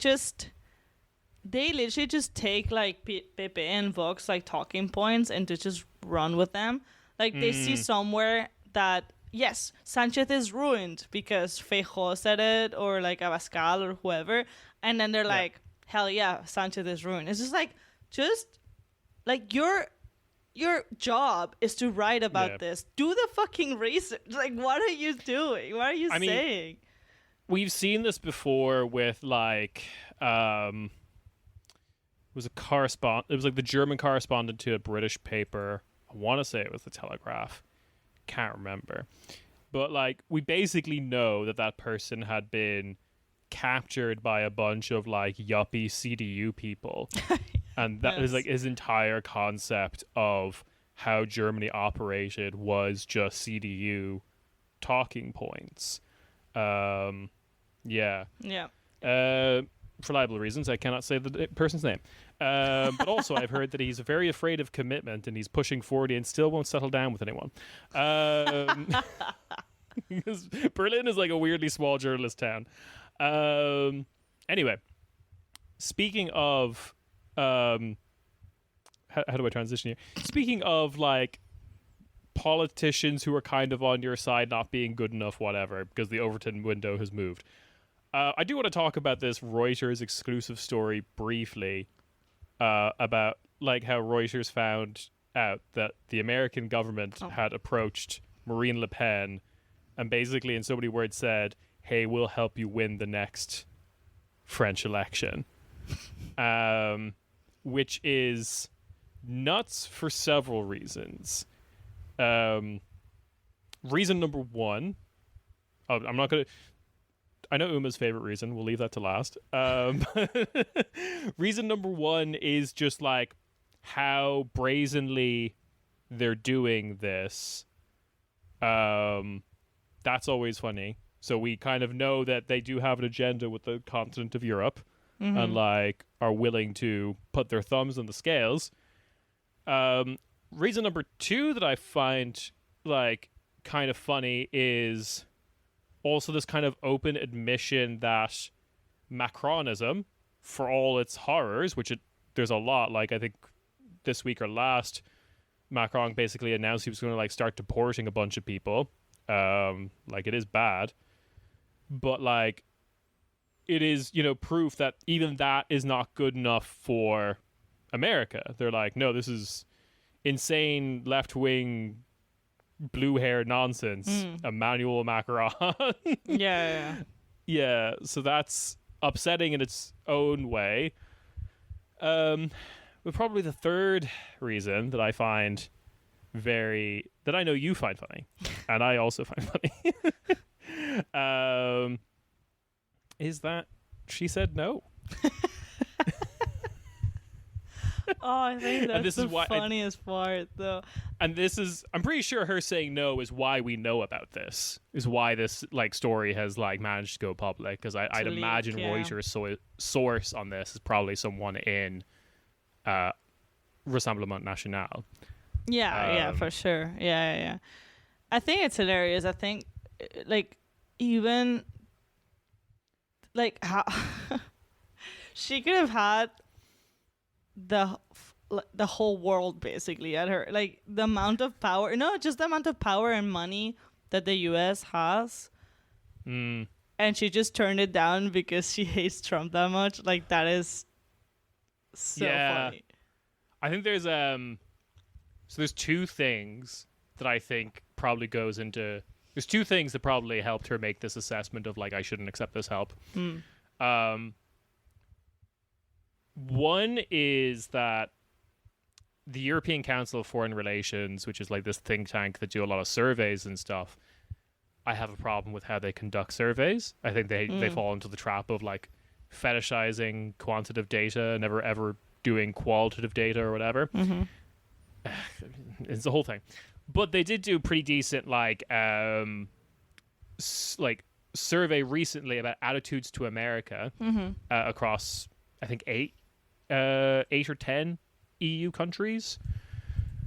literally just take like Pepe and Vox like talking points and to just run with them. Like they see somewhere that yes, Sanchez is ruined because Feijóo said it, or like Abascal or whoever, and then they're like, hell yeah, Sanchez is ruined. It's just like your job is to write about this. Do the fucking research. Like, what are you doing? What are you saying? We've seen this before with like it was like the German correspondent to a British paper. I want to say it was the Telegraph. Can't remember. But like, we basically know that person had been captured by a bunch of like yuppie CDU people. And that is like his entire concept of how Germany operated was just CDU talking points. Yeah. For liable reasons, I cannot say the person's name. But also, I've heard that he's very afraid of commitment and he's pushing 40 and still won't settle down with anyone. Because Berlin is like a weirdly small journalist town. Anyway, speaking of... how do I transition here? Speaking of like politicians who are kind of on your side not being good enough, whatever, because the Overton window has moved. I do want to talk about this Reuters exclusive story briefly about like how Reuters found out that the American government had approached Marine Le Pen and basically in so many words said, hey, we'll help you win the next French election. Which is nuts for several reasons. Reason number one, I'm not going to... I know Uma's favorite reason. We'll leave that to last. Reason number one is just like how brazenly they're doing this. That's always funny. So we kind of know that they do have an agenda with the continent of Europe and like are willing to put their thumbs on the scales. Reason number two that I find like kind of funny is also this kind of open admission that Macronism, for all its horrors, which there's a lot, like I think this week or last, Macron basically announced he was going to like start deporting a bunch of people. Like it is bad, but like it is, you know, proof that even that is not good enough for America. They're like, no, this is insane left-wing blue hair nonsense. Emmanuel Macron. Yeah, so that's upsetting in its own way. But probably the third reason that I find that I know you find funny and I also find funny is that she said no. Oh, I think that's the funniest part, though. And this is, I'm pretty sure her saying no is why we know about this. Is why this like story has like managed to go public. Because I'd imagine Reuters' source on this is probably someone in Rassemblement National. Yeah, for sure. Yeah. I think it's hilarious. I think like even like how she could have had the whole world basically at her, like the amount of power, no, just the amount of power and money that the US has, and she just turned it down because she hates Trump that much. Like that is so funny. I think there's there's two things that I think probably goes into, there's two things that probably helped her make this assessment of like I shouldn't accept this help. One is that the European Council of Foreign Relations, which is like this think tank that do a lot of surveys and stuff, I have a problem with how they conduct surveys. I think they fall into the trap of like fetishizing quantitative data and never ever doing qualitative data or whatever. It's the whole thing. But they did do pretty decent like survey recently about attitudes to America across I think 8 or 10 EU countries.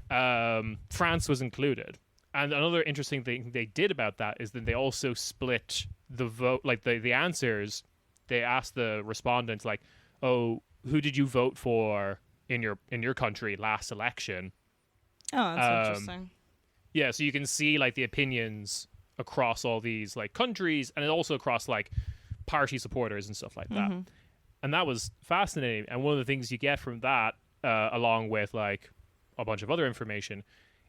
France was included. And another interesting thing they did about that is that they also split the vote, like the answers. They asked the respondents like, "Oh, who did you vote for in your country last election?" Oh, that's interesting. Yeah, so you can see like the opinions across all these like countries, and also across like party supporters and stuff like that. And that was fascinating. And one of the things you get from that, along with like a bunch of other information,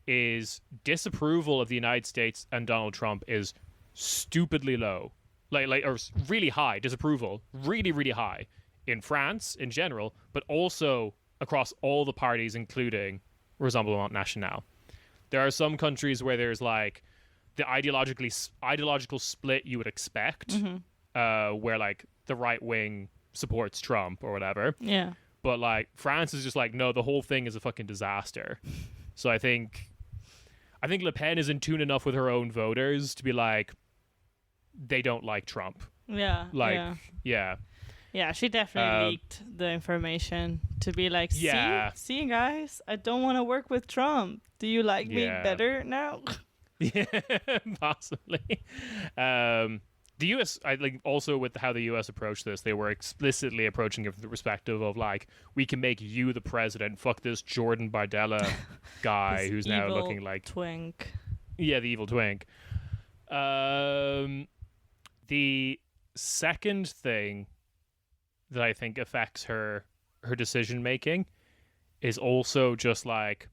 is disapproval of the United States and Donald Trump is stupidly low, or really high. Disapproval really, really high in France in general, but also across all the parties, including Rassemblement National. There are some countries where there's like the ideological split you would expect, where like the right wing supports Trump or whatever. Yeah. But like France is just like, no, the whole thing is a fucking disaster. So I think Le Pen is in tune enough with her own voters to be like, they don't like Trump. Yeah. Like, yeah. Yeah, she definitely leaked the information to be like, see, guys, I don't want to work with Trump. Do you like me better now? Yeah, possibly. The U.S., I like also with how the U.S. approached this, they were explicitly approaching it from the perspective of like, we can make you the president. Fuck this Jordan Bardella guy who's now looking like twink. Yeah, the evil twink. The second thing that I think affects her decision making is also just like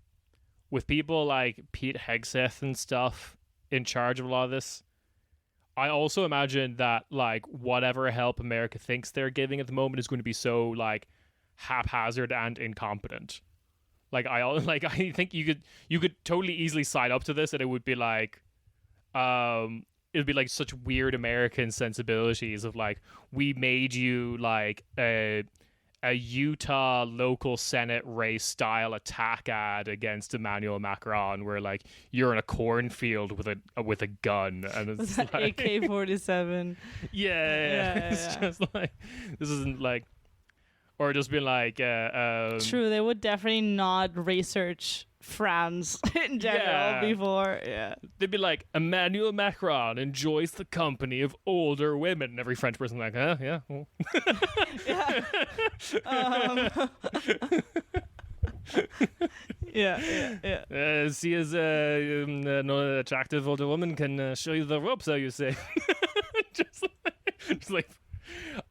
with people like Pete Hegseth and stuff in charge of a lot of this. I also imagine that like whatever help America thinks they're giving at the moment is going to be so like haphazard and incompetent. Like I think you could totally easily sign up to this and it would be like it'd be like such weird American sensibilities of like, we made you like a Utah local Senate race style attack ad against Emmanuel Macron, where like you're in a cornfield with a gun and it's like AK-47. Yeah, it's just like, this isn't like, or just being like, true, they would definitely not research France in general before. Yeah, they'd be like, Emmanuel Macron enjoys the company of older women. And every French person like, yeah. Well. Yeah. See as no attractive older woman can show you the ropes, how you say. just like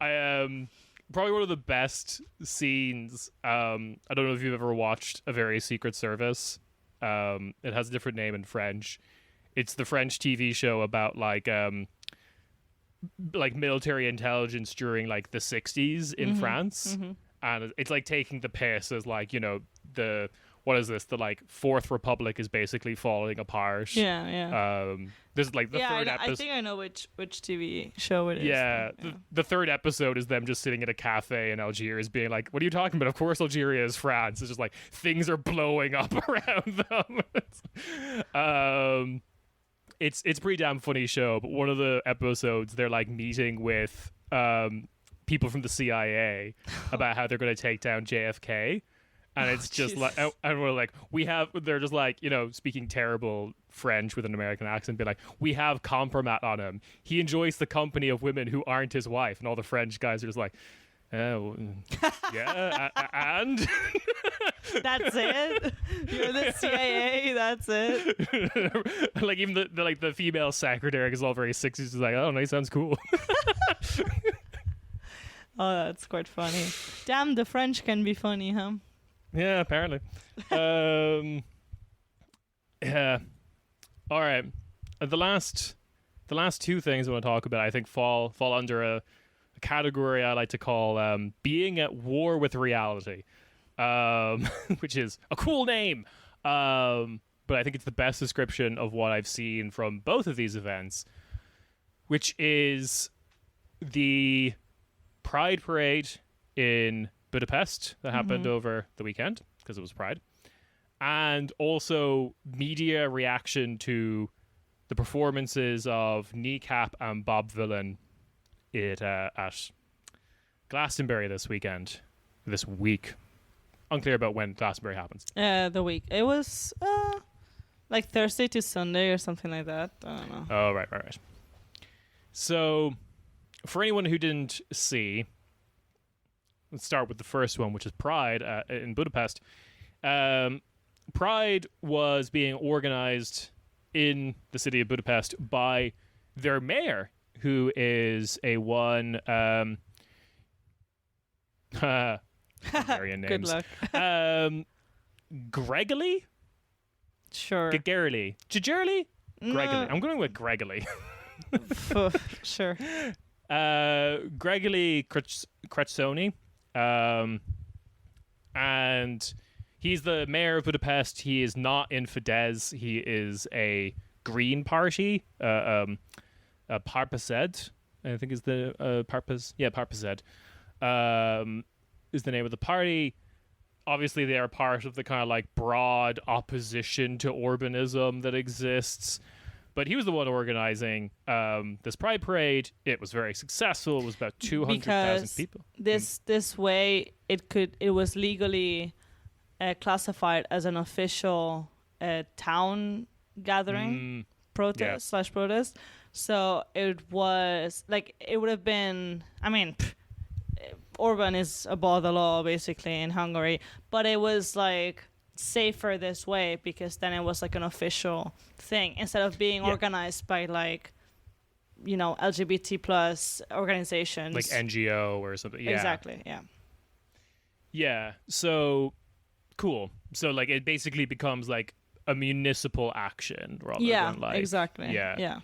I probably one of the best scenes. I don't know if you've ever watched A Very Secret Service. It has a different name in French. It's the French TV show about like military intelligence during like the 60s in France. And it's like taking the piss as like, you know, the like Fourth Republic is basically falling apart. There's like the third episode. I think I know which TV show it is. Yeah, the third episode is them just sitting at a cafe in Algiers being like, what are you talking about? Of course Algeria is France. It's just like things are blowing up around them. It's a pretty damn funny show, but one of the episodes they're like meeting with people from the CIA about how they're going to take down JFK. And it's just like, and we're like, they're just like, you know, speaking terrible French with an American accent, be like, we have compromat on him. He enjoys the company of women who aren't his wife. And all the French guys are just like, oh, yeah, and that's it. You're the CIA. That's it. Like even the female secretary is all very 60s. Is like, oh, no, he sounds cool. Oh, that's quite funny. Damn, the French can be funny, huh? Yeah, apparently. Yeah. All right. The last two things I want to talk about, I think, fall under a category I like to call being at war with reality, which is a cool name. But I think it's the best description of what I've seen from both of these events, which is the Pride Parade in Budapest that happened over the weekend because it was Pride, and also media reaction to the performances of Kneecap and Bob Vylan at Glastonbury this week. Unclear about when Glastonbury happens. The week. It was like Thursday to Sunday or something like that. I don't know. Oh, right. So, for anyone who didn't see, let's start with the first one, which is Pride in Budapest. Pride was being organized in the city of Budapest by their mayor, who is a one Hungarian Good names. luck. Gregely? Sure. Gagerly? Gregely? No. I'm going with Gregely. Sure. Gregely Kretsoni. And he's the mayor of Budapest. He is not in Fidesz. He is a Green Party. Párbeszéd, I think is the Párbeszéd. Is the name of the party. Obviously, they are part of the kind of like broad opposition to Orbanism that exists. But he was the one organizing this Pride Parade. It was very successful. It was about 200,000 people. This way, it was legally classified as an official town gathering protest. So it was like, it would have been, I mean, Orban is above the law basically in Hungary, but it was like safer this way because then it was like an official thing instead of being organized by like, you know, LGBT plus organizations like NGO or something. Yeah, exactly. Yeah, so cool. So like it basically becomes like a municipal action rather than like exactly. Yeah.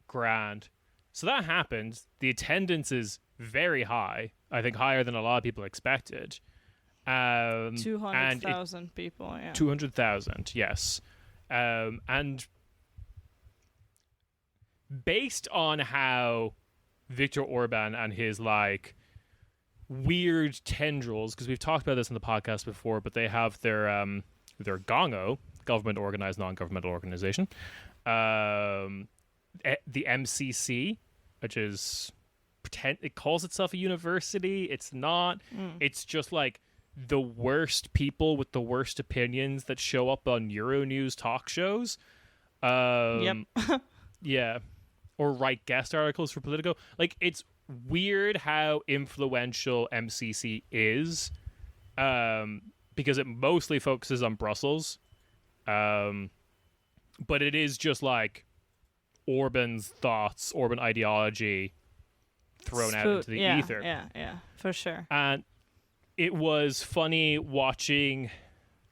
Grand. So that happened. The attendance is very high. I think higher than a lot of people expected. 200,000 people. Yeah. 200,000. Yes. And based on how Viktor Orban and his like weird tendrils, because we've talked about this in the podcast before, but they have their GONGO, government organized non-governmental organization, the MCC, which is it calls itself a university. It's not. It's just like the worst people with the worst opinions that show up on Euronews talk shows. Yeah. Or write guest articles for Politico. Like, it's weird how influential MCC is, because it mostly focuses on Brussels. But it is just like Orban's thoughts, Orban ideology thrown out into the ether. Yeah, for sure. And it was funny watching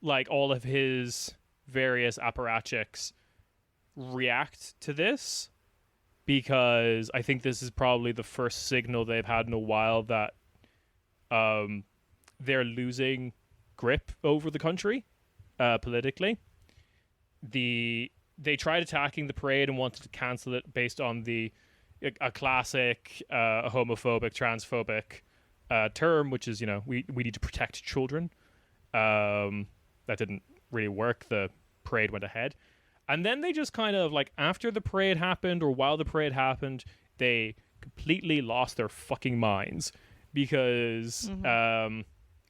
like all of his various apparatchiks react to this, because I think this is probably the first signal they've had in a while that they're losing grip over the country politically. They tried attacking the parade and wanted to cancel it based on a classic homophobic, transphobic term, which is, you know, we need to protect children. That didn't really work. The parade went ahead. And then they just kind of, like, after the parade happened or while the parade happened, they completely lost their fucking minds, because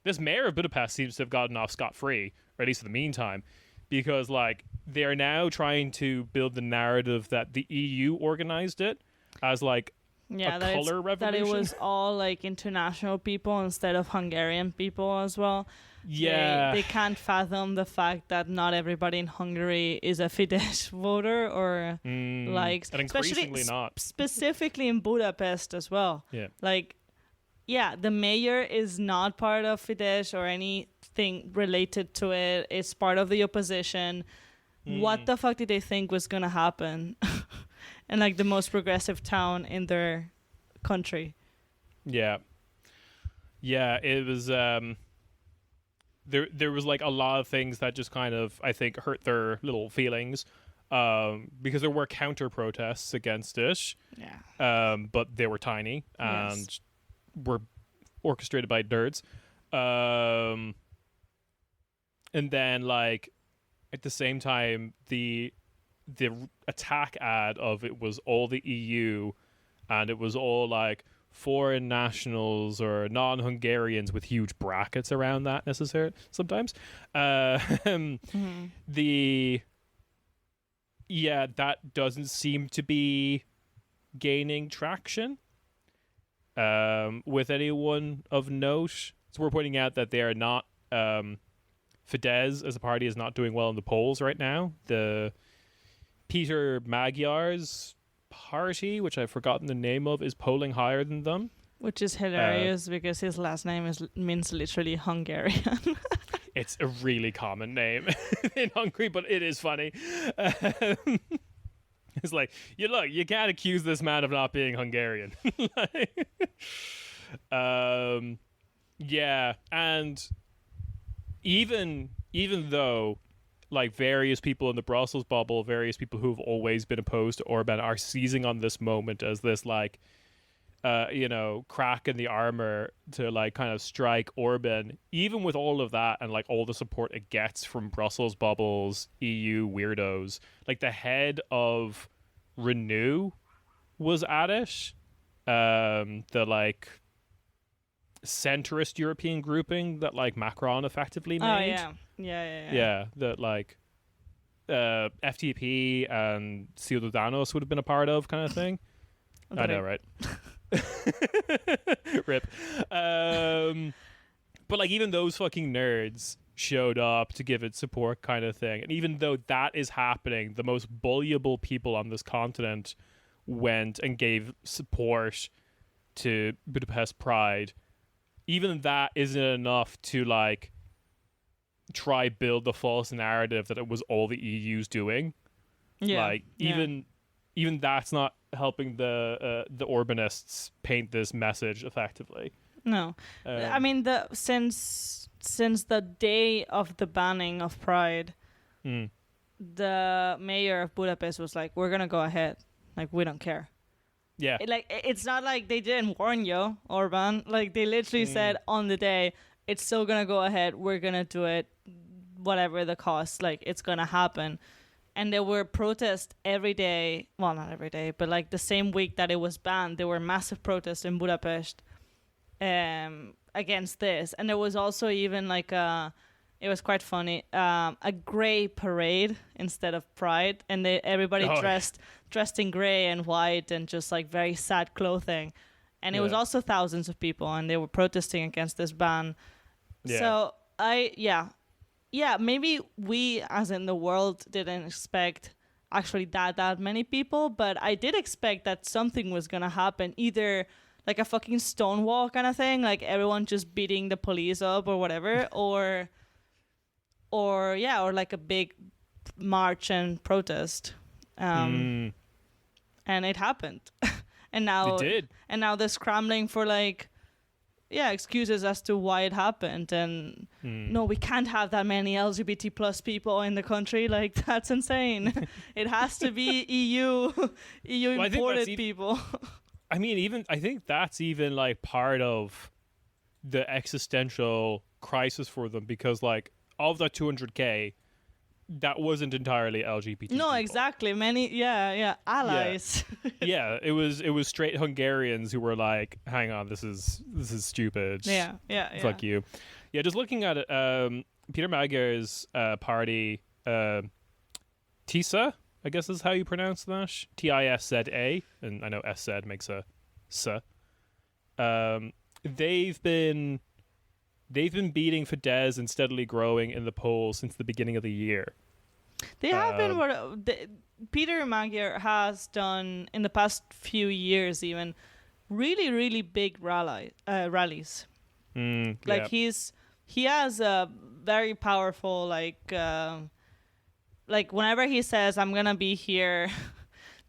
this mayor of Budapest seems to have gotten off scot-free, or at least in the meantime, because, like, they're now trying to build the narrative that the EU organized it as, like, a color revolution. That it was all, like, international people instead of Hungarian people as well. Yeah. They can't fathom the fact that not everybody in Hungary is a Fidesz voter, or like, and increasingly not. Specifically in Budapest as well. Yeah. Like, yeah, the mayor is not part of Fidesz or anything related to it. It's part of the opposition. What the fuck did they think was going to happen? And like the most progressive town in their country. Yeah. Yeah, it was there was like a lot of things that just kind of, I think, hurt their little feelings, because there were counter protests against it. Yeah. But they were tiny and were orchestrated by nerds. And then, like, at the same time, the attack ad of it was all the EU, and it was all like foreign nationals or non-Hungarians with huge brackets around that necessarily sometimes. That doesn't seem to be gaining traction with anyone of note. So we're pointing out that they are not Fidesz as a party is not doing well in the polls right now. The Peter Magyar's party, which I've forgotten the name of, is polling higher than them. Which is hilarious because his last name means literally Hungarian. It's a really common name in Hungary, but it is funny. It's like, you can't accuse this man of not being Hungarian. Yeah, and even though like various people in the Brussels bubble, various people who've always been opposed to Orban are seizing on this moment as this like crack in the armor to like kind of strike Orban, even with all of that and like all the support it gets from Brussels bubbles, EU weirdos, like the head of Renew was at it. The like centrist European grouping that like Macron effectively made. Oh yeah. That like FTP and Ciudadanos would have been a part of, kind of thing. I know, right? Rip. But like even those fucking nerds showed up to give it support, kind of thing. And even though that is happening, the most bullyable people on this continent went and gave support to Budapest Pride. Even that isn't enough to like try build the false narrative that it was all the EU's doing. Yeah. Like even that's not helping the Orbanists paint this message effectively. No. I mean since the day of the banning of Pride, the mayor of Budapest was like, we're gonna go ahead. Like, we don't care. Yeah. It's not like they didn't warn you, Orban. Like, they literally said on the day, it's still gonna go ahead. We're gonna do it, whatever the cost. Like, it's gonna happen. And there were protests every day. Well, not every day, but like the same week that it was banned, there were massive protests in Budapest against this. And there was also even like it was quite funny, a grey parade instead of Pride, and everybody dressed in grey and white and just like very sad clothing, and it was also thousands of people, and they were protesting against this ban. So maybe we as in the world didn't expect actually that many people, but I did expect that something was gonna happen, either like a fucking Stonewall kind of thing, like everyone just beating the police up or whatever, or like a big march and protest. And it happened. And now it did. And now they're scrambling for like excuses as to why it happened. And no, we can't have that many LGBT plus people in the country. Like, that's insane. It has to be EU imported people. I mean, I think that's even like part of the existential crisis for them, because like of that 200K, that wasn't entirely LGBT. No, people. Exactly. Many, allies. Yeah, it was straight Hungarians who were like, "Hang on, this is stupid. Yeah. Fuck you." Yeah, just looking at it, Peter Magyar's party, TISA, I guess is how you pronounce that. TISZA, and I know SZ makes a S. They've been beating Fidesz and steadily growing in the polls since the beginning of the year. They have been Peter Magyar has done in the past few years even really, really big rallies. He has a very powerful like whenever he says I'm gonna be here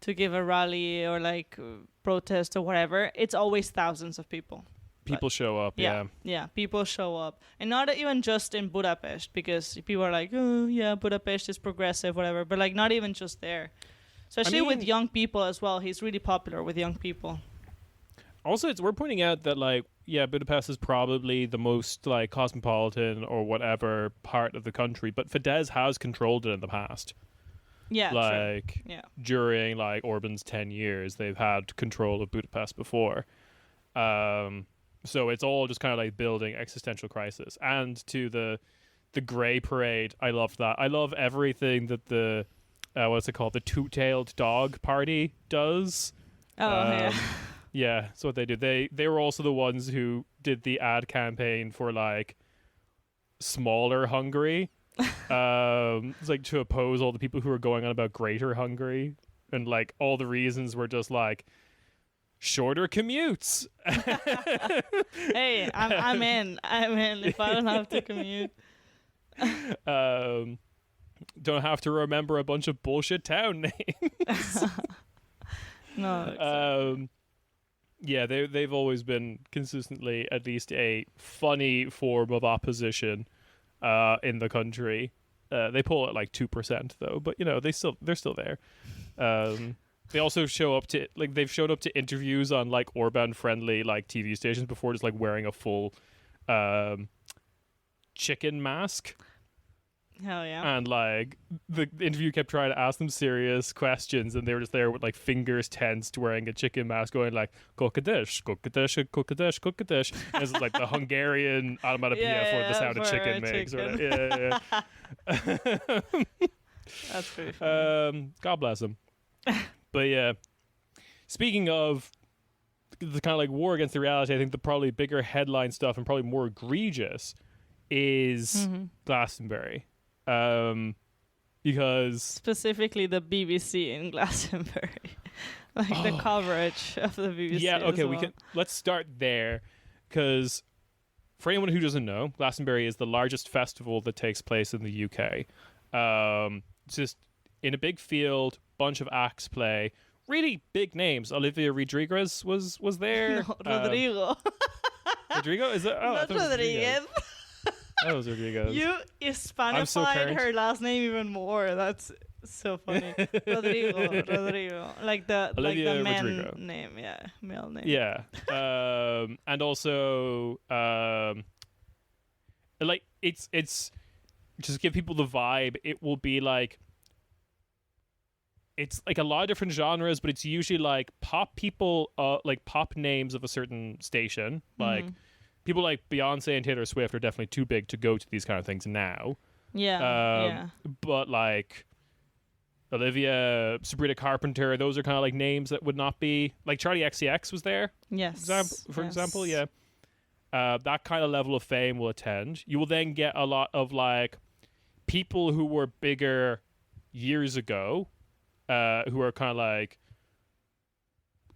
to give a rally or like protest or whatever, it's always thousands of people. People show up, Yeah, people show up. And not even just in Budapest, because people are like, oh, yeah, Budapest is progressive, whatever. But, like, not even just there. Especially with young people as well. He's really popular with young people. Also, we're pointing out that, like, Budapest is probably the most, like, cosmopolitan or whatever part of the country. But Fidesz has controlled it in the past. Yeah, like, during, like, Orban's 10 years, they've had control of Budapest before. So it's all just kind of like building existential crisis. And to the grey parade, I love that. I love everything that the what's it called, the two-tailed dog party does. Yeah, that's what they do. They were also the ones who did the ad campaign for like smaller Hungary. It's like to oppose all the people who are going on about greater Hungary, and like all the reasons were just like shorter commutes. Hey, I'm in if I don't have to commute. Don't have to remember a bunch of bullshit town names. No. Exactly. Yeah, they've always been consistently at least a funny form of opposition in the country. They pull at like 2% though, but you know they're still there. They also show up to like they've showed up to interviews on like Orban friendly like TV stations before, just like wearing a full chicken mask. Hell yeah. And like the interview kept trying to ask them serious questions, and they were just there with like fingers tensed, wearing a chicken mask, going like "Kokadish, kokadish, kokadish, kokadish." It's like the Hungarian onomatopoeia for the sound a chicken makes. Right? Yeah. That's pretty funny. God bless him. But yeah, speaking of the kind of like war against the reality, I think the probably bigger headline stuff and probably more egregious is Glastonbury. Because specifically the BBC in Glastonbury, like the coverage of the BBC. Yeah, okay, well. let's start there, because for anyone who doesn't know, Glastonbury is the largest festival that takes place in the UK. It's just in a big field, bunch of acts play, really big names. Olivia Rodriguez was there. No, Rodrigo. Rodrigo? Is it? Oh, Not Rodriguez. That was Rodrigo. You Hispanified her last name even more. That's so funny. Rodrigo. Like the man Rodrigo. name, yeah, male name. Yeah. And also like it's just to give people the vibe, it will be like it's like a lot of different genres, but it's usually like pop people, like pop names of a certain station, like people like Beyonce and Taylor Swift are definitely too big to go to these kind of things now. Yeah. But like Olivia, Sabrina Carpenter, those are kind of like names that would not be like Charlie XCX was there. Yes. For example, yeah. That kind of level of fame will attend. You will then get a lot of like people who were bigger years ago, who are kind of like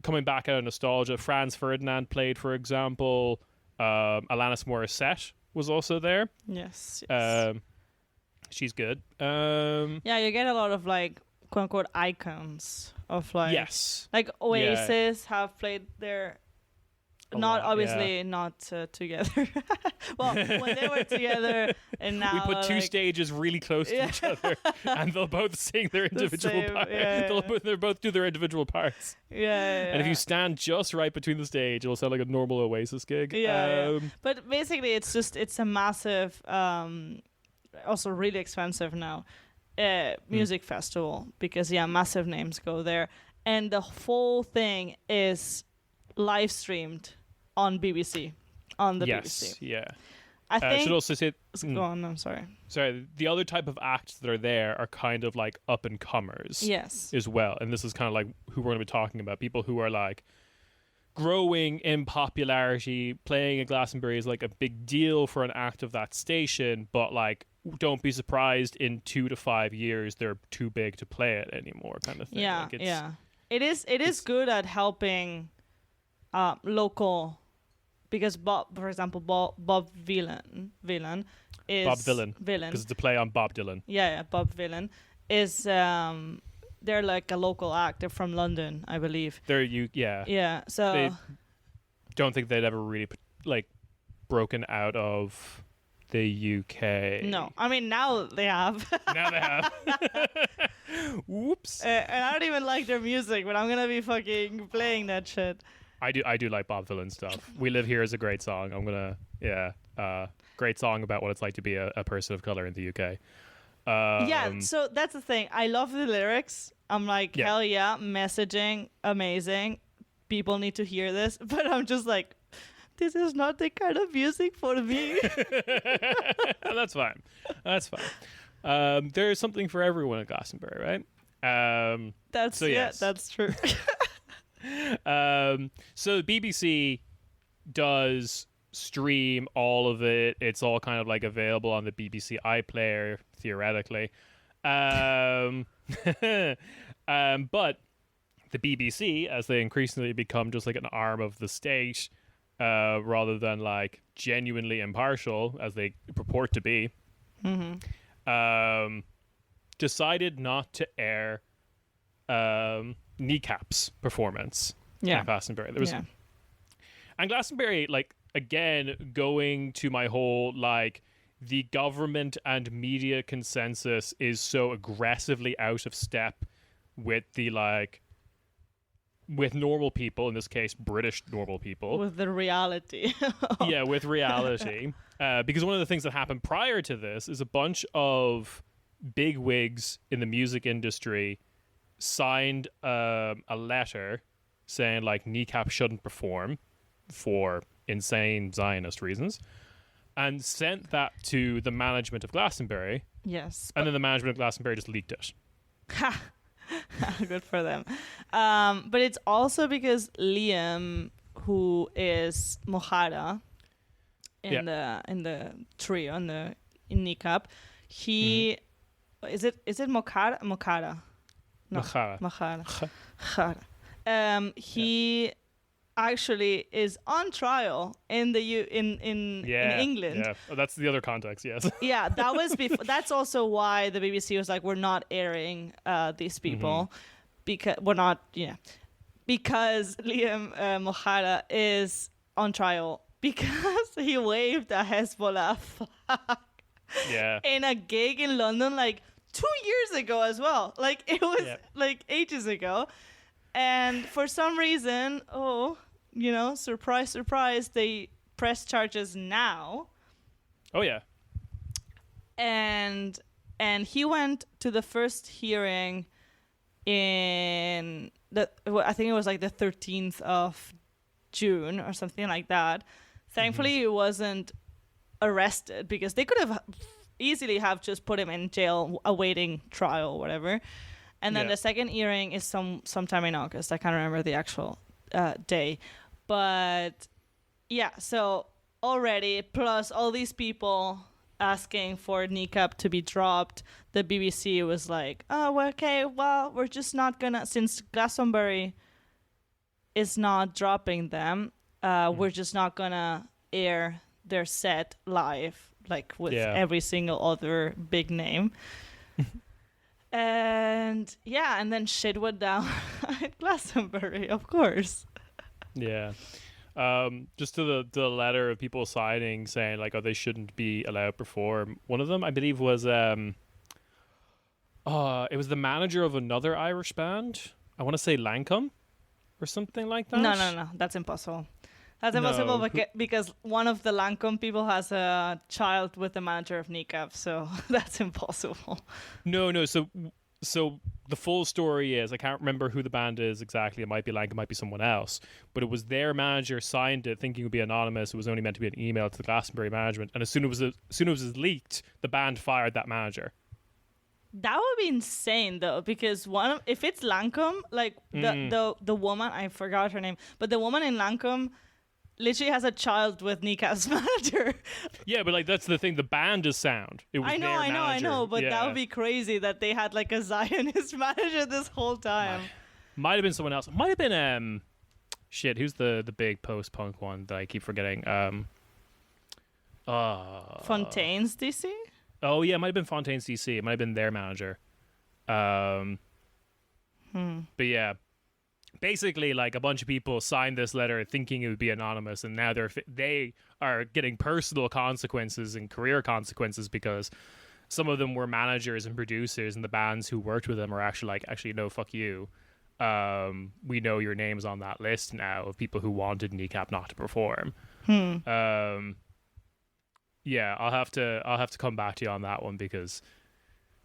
coming back out of nostalgia. Franz Ferdinand played, for example. Alanis Morissette was also there. Yes. She's good. Yeah, you get a lot of like quote unquote icons of like like Oasis have played there. Not together. Well, when they were together, and now we put two like, stages really close to each other, and they'll both sing their individual parts. They'll both do their individual parts. Yeah. And if you stand just right between the stage, it'll sound like a normal Oasis gig. Yeah. But basically, it's a massive, also really expensive now, music festival, because massive names go there, and the whole thing is live streamed on BBC, on the BBC. Yeah. I think. I should also say. Go on. I'm sorry. Sorry. The other type of acts that are there are kind of like up and comers. Yes. As well, and this is kind of like who we're going to be talking about. People who are like growing in popularity. Playing at Glastonbury is like a big deal for an act of that station, but like don't be surprised in 2 to 5 years they're too big to play it anymore, kind of thing. Yeah. Like yeah. It is good at helping local. Because for example, Bob Vylan is Bob Dylan, because it's a play on Bob Dylan. Yeah, Bob Vylan is they're like a local act. They're from London, I believe. Yeah. So they don't think they'd ever really like broken out of the UK. No, I mean now they have. Now they have. Whoops. And I don't even like their music, but I'm gonna be fucking playing that shit. I do like Bob Dylan stuff. We Live Here is a great song. I'm gonna great song about what it's like to be a person of color in the UK. So that's the thing. I love the lyrics. I'm like, hell yeah, messaging, amazing. People need to hear this. But I'm just like, this is not the kind of music for me. That's fine. There's something for everyone at Glastonbury, right? That's true. So the BBC does stream all of it. It's all kind of like available on the BBC iPlayer theoretically. But the BBC, as they increasingly become just like an arm of the state, rather than like genuinely impartial as they purport to be, decided not to air Kneecap's performance at Glastonbury. There was, and Glastonbury, like, again, going to my whole like the government and media consensus is so aggressively out of step with the like with normal people, in this case British normal people, with the reality. with reality, because one of the things that happened prior to this is a bunch of big wigs in the music industry signed a letter saying like Kneecap shouldn't perform for insane Zionist reasons, and sent that to the management of Glastonbury. Yes. And then the management of Glastonbury just leaked it. Ha! Good for them. But it's also because Liam, who is Mohara in the trio, in Kneecap, he is it Mokara? No, Mohara. He actually is on trial in England. Yeah, that's the other context. Yes. Yeah, that was before. That's also why the BBC was like, we're not airing these people because we're not. Yeah, because Liam Mohara is on trial because he waved a Hezbollah flag. Yeah. In a gig in London like 2 years ago as well. Like it was like ages ago. And for some reason, surprise, surprise, they press charges now. Oh, yeah. And he went to the first hearing I think it was like the 13th of June or something like that. Thankfully, he wasn't arrested because they could have easily have just put him in jail awaiting trial or whatever. And then the second hearing is sometime in August. I can't remember the actual day. But yeah, so already, plus all these people asking for Kneecap to be dropped, the BBC was like, oh, okay, well, we're just not gonna, since Glastonbury is not dropping them, we're just not gonna air their set live, like with every single other big name. And then shit went down at Glastonbury, of course. Yeah. Just to the letter of people signing saying like, oh, they shouldn't be allowed to perform. One of them, I believe, was it was the manager of another Irish band. I want to say Lancome or something like that. No, that's impossible. That's impossible because one of the Lancome people has a child with the manager of Kneecap, so that's impossible. No. So the full story is, I can't remember who the band is exactly. It might be Lancome, it might be someone else. But it was their manager signed it thinking it would be anonymous. It was only meant to be an email to the Glastonbury management. And as soon as it was leaked, the band fired that manager. That would be insane though, because if it's Lancome, like the woman, I forgot her name, but the woman in Lancome literally has a child with Kneecap's manager. Yeah, but like that's the thing. The band is sound. It was I know, but that would be crazy that they had like a Zionist manager this whole time. Might have been someone else. Might have been who's the big post-punk one that I keep forgetting? Fontaine's DC? Oh yeah, it might have been Fontaine's DC. It might have been their manager. But yeah. Basically, like a bunch of people signed this letter thinking it would be anonymous, and now they are getting personal consequences and career consequences because some of them were managers and producers, and the bands who worked with them are actually no, fuck you. We know your name's on that list now of people who wanted Kneecap not to perform. Yeah, I'll have to come back to you on that one because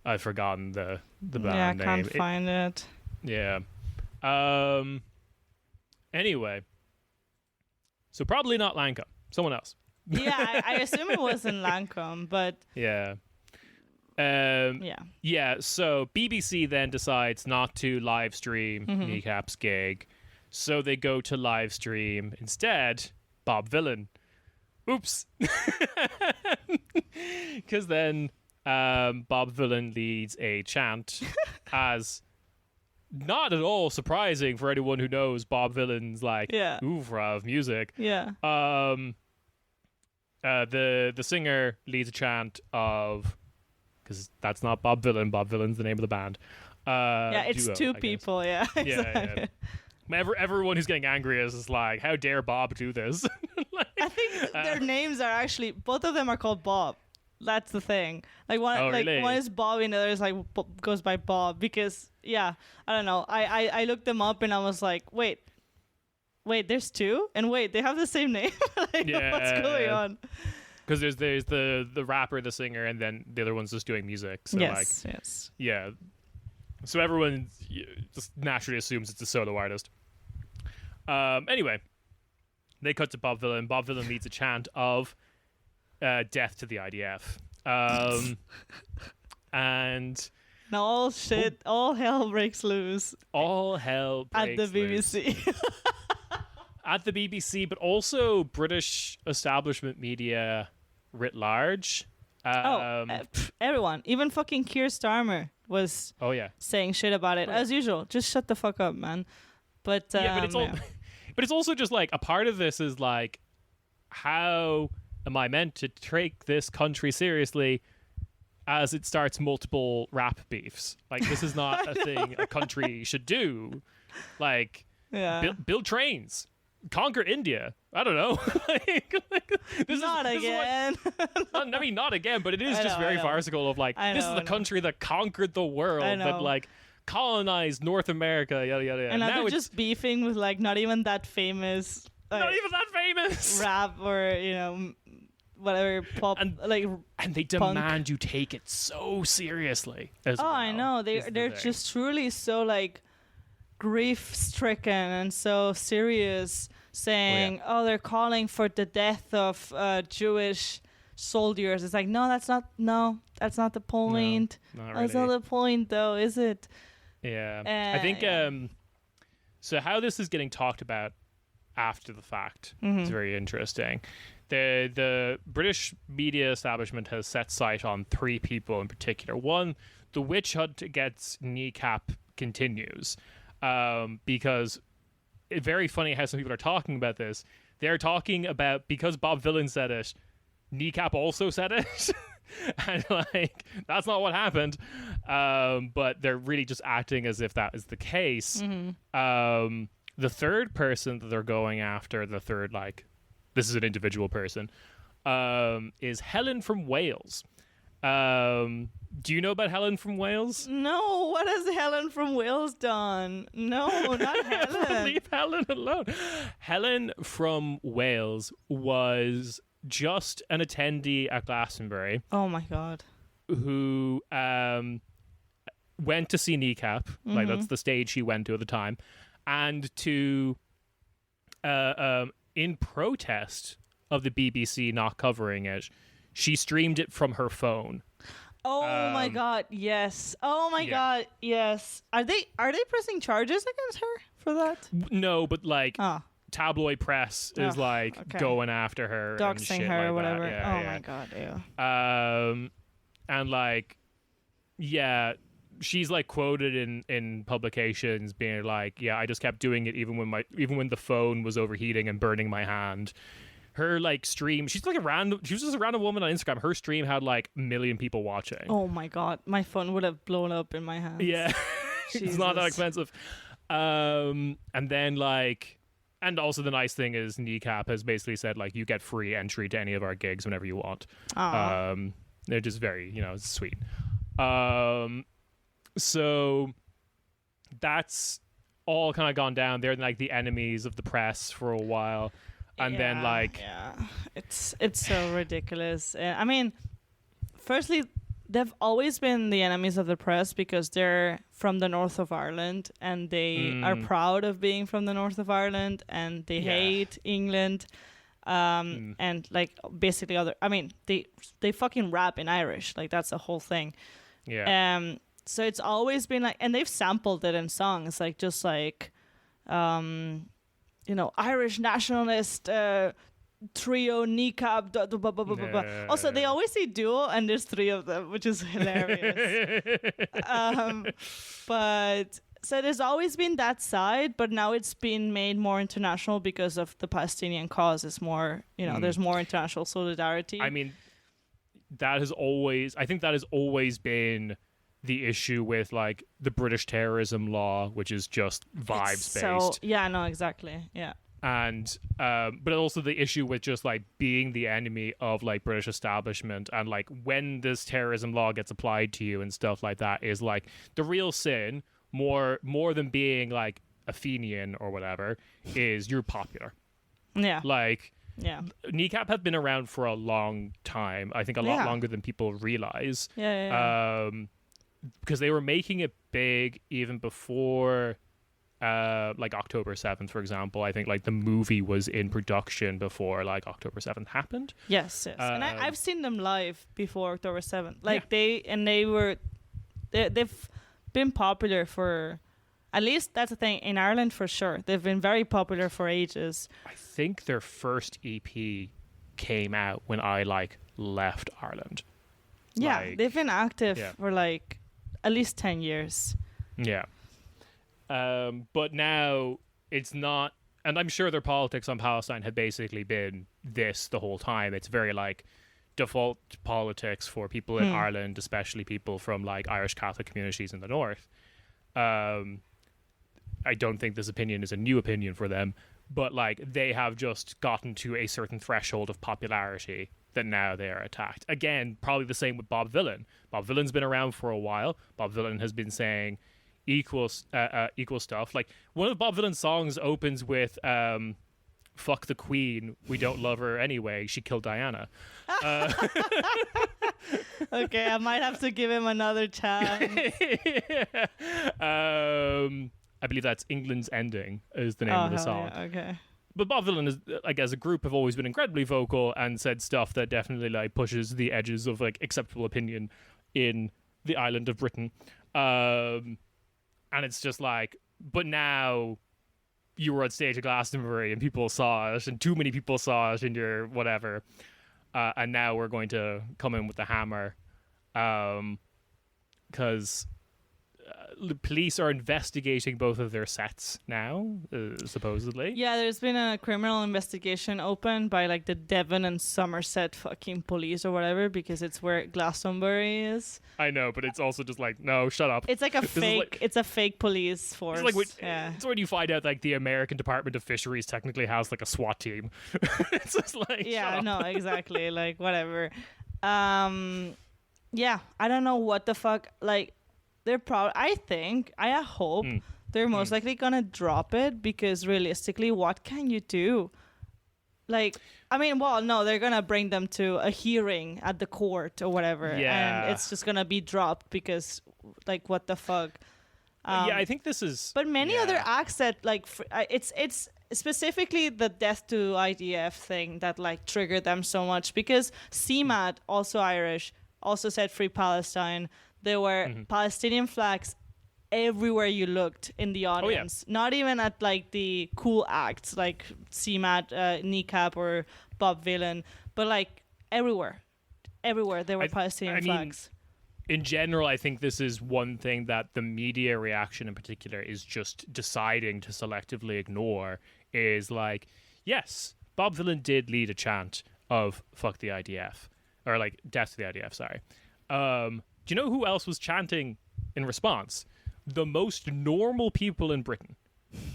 I've forgotten the band name. Yeah, I can't find it. Yeah. Anyway, so probably not Lancome, someone else. Yeah, I assume it wasn't Lancome, but yeah. So BBC then decides not to live stream Kneecap's gig, so they go to live stream instead Bob Vylan, oops. Because then Bob Villain leads a chant as not at all surprising for anyone who knows Bob Villain's like oeuvre of music. Yeah. The singer leads a chant of, because that's not Bob Villain. Bob Villain's the name of the band. It's duo, two I people. guess. Yeah. Exactly. Everyone who's getting angry is like, how dare Bob do this? Like, I think their names are actually, both of them are called Bob. That's the thing. Like one, really? one is Bob and the other is like goes by Bob because I don't know. I looked them up and I was like, wait, there's two, and wait, they have the same name. Like, what's going on? Because there's the rapper, the singer, and then the other one's just doing music. So yes. Yeah. So everyone just naturally assumes it's a solo artist. Anyway, they cut to Bob Villain. Bob Villain leads a chant of death to the IDF. And now all hell breaks loose. All hell breaks at the BBC. At the BBC, but also British establishment media writ large. Everyone, even fucking Keir Starmer was saying shit about it as usual. Just shut the fuck up, man. But but it's also just like a part of this is like, how am I meant to take this country seriously as it starts multiple rap beefs? Like, this is not a thing a country should do. Like, build trains. Conquer India. I don't know. Not again. Not again, but it is just very farcical of like, this is the country that conquered the world, that like colonized North America, yada yada yada. And now they're just beefing with like not even that famous rap or whatever pop and they demand you take it so seriously as well. I know. They're just truly so like grief stricken and so serious, saying they're calling for the death of Jewish soldiers. It's like, no, that's not the point. No, not that's really. not the point though, is it? I think so how this is getting talked about after the fact is very interesting. The British media establishment has set sight on three people in particular. One, the witch hunt against Kneecap continues. Because it's very funny how some people are talking about this. They're talking about, because Bob Villain said it, Kneecap also said it. And like, that's not what happened. But they're really just acting as if that is the case. The third person that they're going after, this is an individual person, is Helen from Wales. Do you know about Helen from Wales? No, what has Helen from Wales done? No, not Helen. Leave Helen alone. Helen from Wales was just an attendee at Glastonbury. Oh my god. Who went to see Kneecap, like that's the stage she went to at the time, and to in protest of the BBC not covering it, she streamed it from her phone. Oh my god, yes. Oh my god, yes. Are they pressing charges against her for that? No, but like tabloid press is going after her, doxing and shit her like or whatever. That. My god, yeah. And like, she's like quoted in publications being like, I just kept doing it even when the phone was overheating and burning my hand. Her like stream, she was just a random woman on Instagram. Her stream had like 1 million people watching. Oh my god, my phone would have blown up in my hands. Yeah. It's not that expensive. And then like, and also the nice thing is Kneecap has basically said like, you get free entry to any of our gigs whenever you want. They're just very, sweet. So that's all kind of gone down. They're like the enemies of the press for a while. And then like, it's so ridiculous. I mean, firstly, they've always been the enemies of the press because they're from the north of Ireland and they are proud of being from the north of Ireland and they hate England. And like basically they fucking rap in Irish. Like that's the whole thing. Yeah. So it's always been like, and they've sampled it in songs, like just like, Irish nationalist trio kneecap. Also, they always say duo, and there's 3 of them, which is hilarious. But so there's always been that side, but now it's been made more international because of the Palestinian cause. It's more, there's more international solidarity. I mean, I think that has always been the issue with like the British terrorism law, which is just vibes based. So yeah, no, exactly, yeah. And but also the issue with just like being the enemy of like British establishment, and like when this terrorism law gets applied to you and stuff like that is like the real sin, more than being like a Fenian or whatever, is you're popular. Yeah. Like, yeah, kneecap have been around for a long time. I think a lot longer than people realize. Yeah. Because they were making it big even before like October 7th, for example. I think like the movie was in production before like October 7th happened. Yes. And I've seen them live before October 7th. Like they've been popular for, at least that's the thing, in Ireland for sure. They've been very popular for ages. I think their first EP came out when I like left Ireland. Yeah, like, they've been active for like at least 10 years. Yeah. But now it's not, and I'm sure their politics on Palestine had basically been this the whole time. It's very like default politics for people in Ireland, especially people from like Irish Catholic communities in the north. I don't think this opinion is a new opinion for them, but like they have just gotten to a certain threshold of popularity that now they are attacked. Again, probably the same with Bob Vylan. Bob Vylan's been around for a while. Bob Vylan has been saying equal stuff. Like one of Bob Vylan's songs opens with "Fuck the Queen, we don't love her anyway. She killed Diana." Okay, I might have to give him another chance. I believe that's England's Ending is the name of the song. Yeah, okay. But Bob Vylan is, like, as a group, have always been incredibly vocal and said stuff that definitely like pushes the edges of like acceptable opinion in the island of Britain. And it's just like, but now you were on stage at Glastonbury and people saw it, and too many people saw it in your whatever. And now we're going to come in with the hammer, because the police are investigating both of their sets now, supposedly. Yeah, there's been a criminal investigation opened by like the Devon and Somerset fucking police or whatever, because it's where Glastonbury is. I know, but it's also just like, no, shut up. It's like a fake. It's a fake police force. It's like it's when you find out like the American Department of Fisheries technically has like a SWAT team. It's just like, yeah, no, exactly, like whatever. Yeah, I don't know what the fuck, like. They're I hope they're most likely gonna drop it, because realistically, what can you do? Like, I mean, well, no, they're gonna bring them to a hearing at the court or whatever, and it's just gonna be dropped because, like, what the fuck? Yeah, I think this is. But many other acts that like it's specifically the death to IDF thing that like triggered them so much, because CMAT, also Irish, also said Free Palestine. There were Palestinian flags everywhere you looked in the audience. Not even at like the cool acts like CMAT, Kneecap, or Bob Vylan, but like everywhere there were Palestinian flags. In general, I think this is one thing that the media reaction in particular is just deciding to selectively ignore, is like, yes, Bob Vylan did lead a chant of "fuck the IDF," or like "death to the IDF," sorry. Do you know who else was chanting in response? The most normal people in Britain.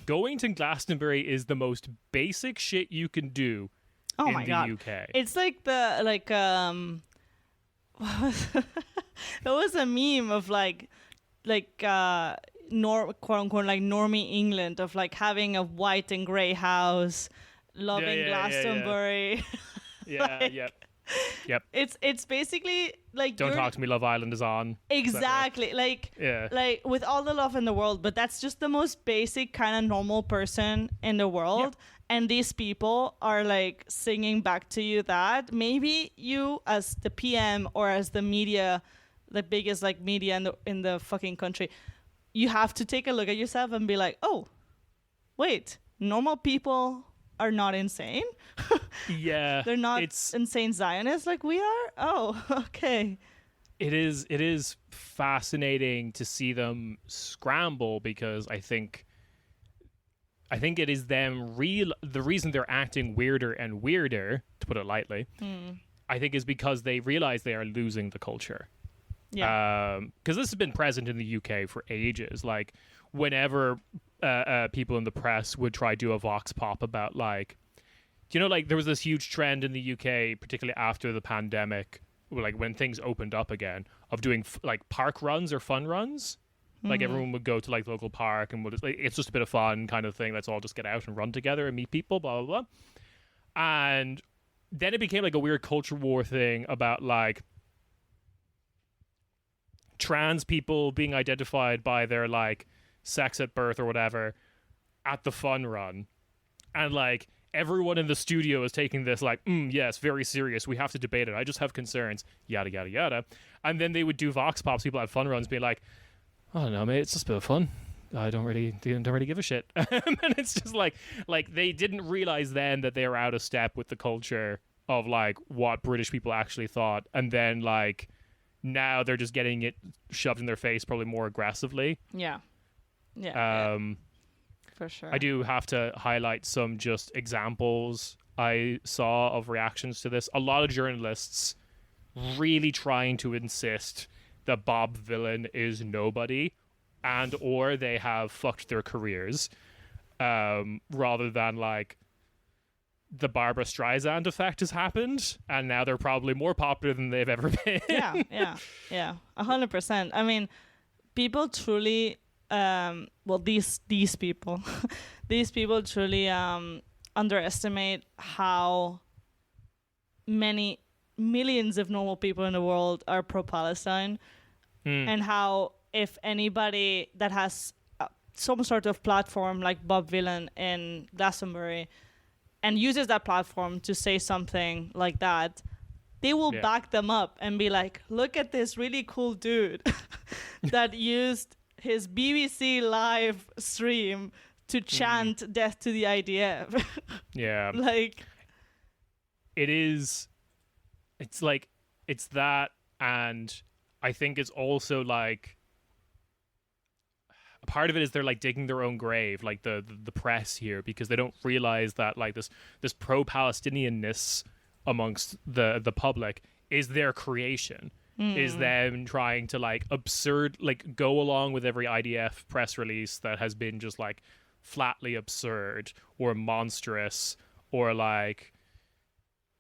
Going to Glastonbury is the most basic shit you can do in the UK. It's like there was a meme of like quote unquote like normie England, of like having a white and grey house, loving Glastonbury. Yeah. Yep. It's basically like, Don't Talk to Me, Love Island is on. Exactly. Like with all the love in the world, but that's just the most basic kind of normal person in the world. Yeah. And these people are like singing back to you that maybe you, as the PM or as the media, the biggest like media in the fucking country, you have to take a look at yourself and be like, oh, wait, normal people are not insane. Yeah, They're not it's insane Zionists like we are. Oh, okay. it is fascinating to see them scramble, because I think it is them the reason they're acting weirder and weirder, to put it lightly, I think is because they realize they are losing the culture. Yeah. Because this has been present in the UK for ages. Like, whenever people in the press would try to do a vox pop about, like, you know, like there was this huge trend in the UK, particularly after the pandemic, like when things opened up again, of doing like park runs or fun runs. Like everyone would go to like the local park and it's just a bit of fun kind of thing. Let's all just get out and run together and meet people, blah, blah, blah. And then it became like a weird culture war thing about like trans people being identified by their like sex at birth or whatever at the fun run. And like everyone in the studio is taking this like, yes, very serious. We have to debate it. I just have concerns, yada, yada, yada. And then they would do vox pops, people at fun runs being like, I don't know, mate, it's just a bit of fun. I don't really give a shit. And it's just like they didn't realize then that they were out of step with the culture of like what British people actually thought. And then like now they're just getting it shoved in their face probably more aggressively. Yeah. For sure. I do have to highlight some just examples I saw of reactions to this. A lot of journalists really trying to insist that Bob Villain is nobody and or they have fucked their careers, rather than like the Barbara Streisand effect has happened and now they're probably more popular than they've ever been. Yeah 100%. I mean, people truly these people these people truly underestimate how many millions of normal people in the world are pro-Palestine, and how if anybody that has some sort of platform like Bob Villain in Glastonbury and uses that platform to say something like that, they will back them up and be like, look at this really cool dude that used his BBC live stream to chant death to the IDF. Yeah. Like, it's like, it's that, and I think it's also like, a part of it is they're like digging their own grave, like the press here, because they don't realize that like this pro-Palestinianness amongst the public is their creation. Is them trying to like go along with every IDF press release that has been just like flatly absurd or monstrous or like,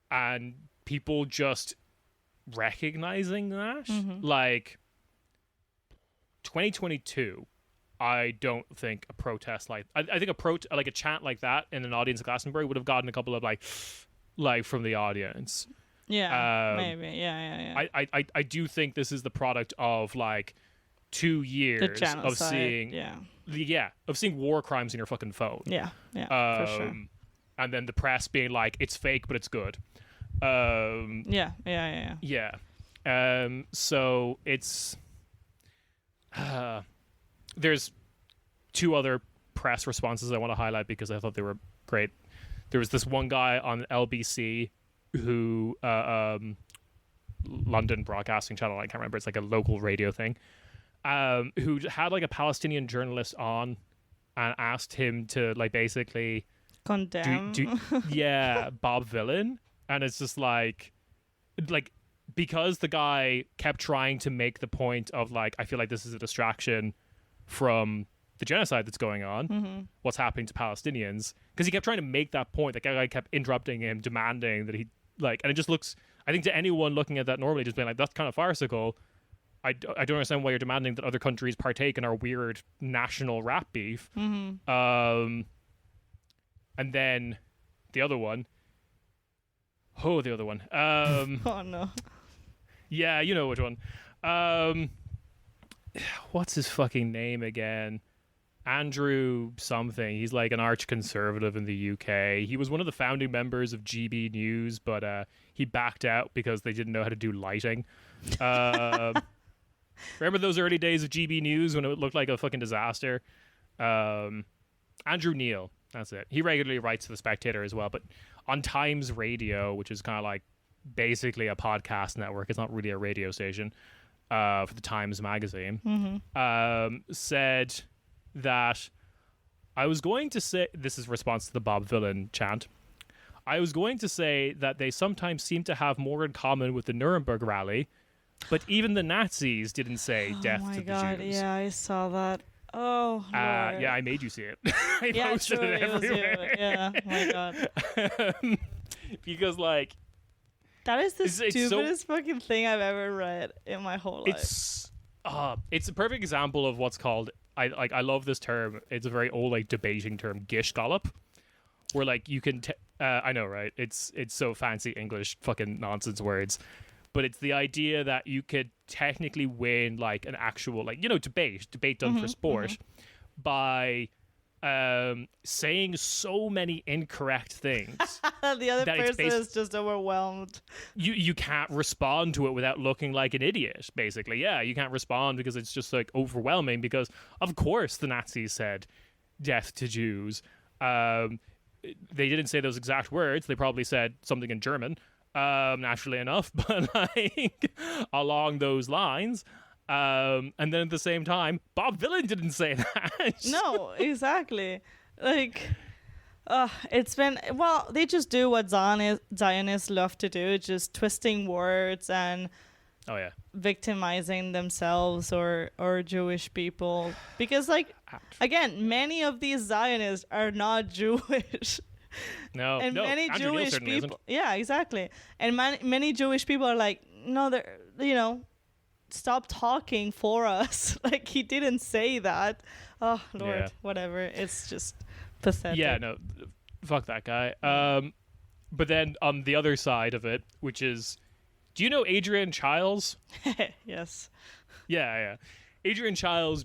and people just recognizing that. Like 2022, I don't think a protest like I think a chant like that in an audience at Glastonbury would have gotten a couple of like from the audience. Yeah, maybe. Yeah. I do think this is the product of like 2 years of seeing of seeing war crimes in your fucking phone. Yeah, for sure. And then the press being like, it's fake, but it's good. Yeah. So it's there's 2 other press responses I want to highlight because I thought they were great. There was this one guy on LBC who London Broadcasting Channel, I can't remember, it's like a local radio thing, who had like a Palestinian journalist on and asked him to like basically condemn Bob Villain. And it's just like because the guy kept trying to make the point of like, I feel like this is a distraction from the genocide that's going on, what's happening to Palestinians, because he kept trying to make that point. The guy kept interrupting him, demanding that he like, and it just looks, I think to anyone looking at that normally just being like, that's kind of farcical. I don't understand why you're demanding that other countries partake in our weird national rap beef. And then the other one. Oh no. Yeah, you know which one. What's his fucking name again? Andrew something. He's like an arch conservative in the UK. He was one of the founding members of GB News, but he backed out because they didn't know how to do lighting. Remember those early days of GB News when it looked like a fucking disaster? Andrew Neil. That's it. He regularly writes to the Spectator as well, but on Times Radio, which is kind of like basically a podcast network, it's not really a radio station, for the Times magazine, said that I was going to say, this is response to the Bob Dylan chant, I was going to say that they sometimes seem to have more in common with the Nuremberg rally, but even the Nazis didn't say death to the Jews. Yeah, I saw that. Oh, Lord. Yeah, I made you see it. I posted it everywhere. Yeah, oh my God. Because, like... That is the stupidest fucking thing I've ever read in my whole life. It's a perfect example of what's called... I love this term. It's a very old, like, debating term, gish gallop, where, like, you can... I know, right? It's so fancy English fucking nonsense words. But it's the idea that you could technically win, like, an actual, like, debate done for sport by saying so many incorrect things. The other person is just overwhelmed. You can't respond to it without looking like an idiot, basically. Yeah, you can't respond because it's just, like, overwhelming because, of course, the Nazis said death to Jews. They didn't say those exact words. They probably said something in German. Naturally enough, but like along those lines. And then at the same time, Bob Dylan didn't say that. No, exactly. Like, it's been, well, they just do what Zionists love to do, just twisting words and victimizing themselves or Jewish people. Because, like, again, many of these Zionists are not Jewish. And many Jewish people, isn't. Yeah, exactly. And many Jewish people are like, no, they're, stop talking for us. Like, he didn't say that. Oh Lord, whatever. It's just pathetic. Yeah, no, fuck that guy. But then on the other side of it, which is, do you know Adrian Chiles? Yes. Yeah. Adrian Chiles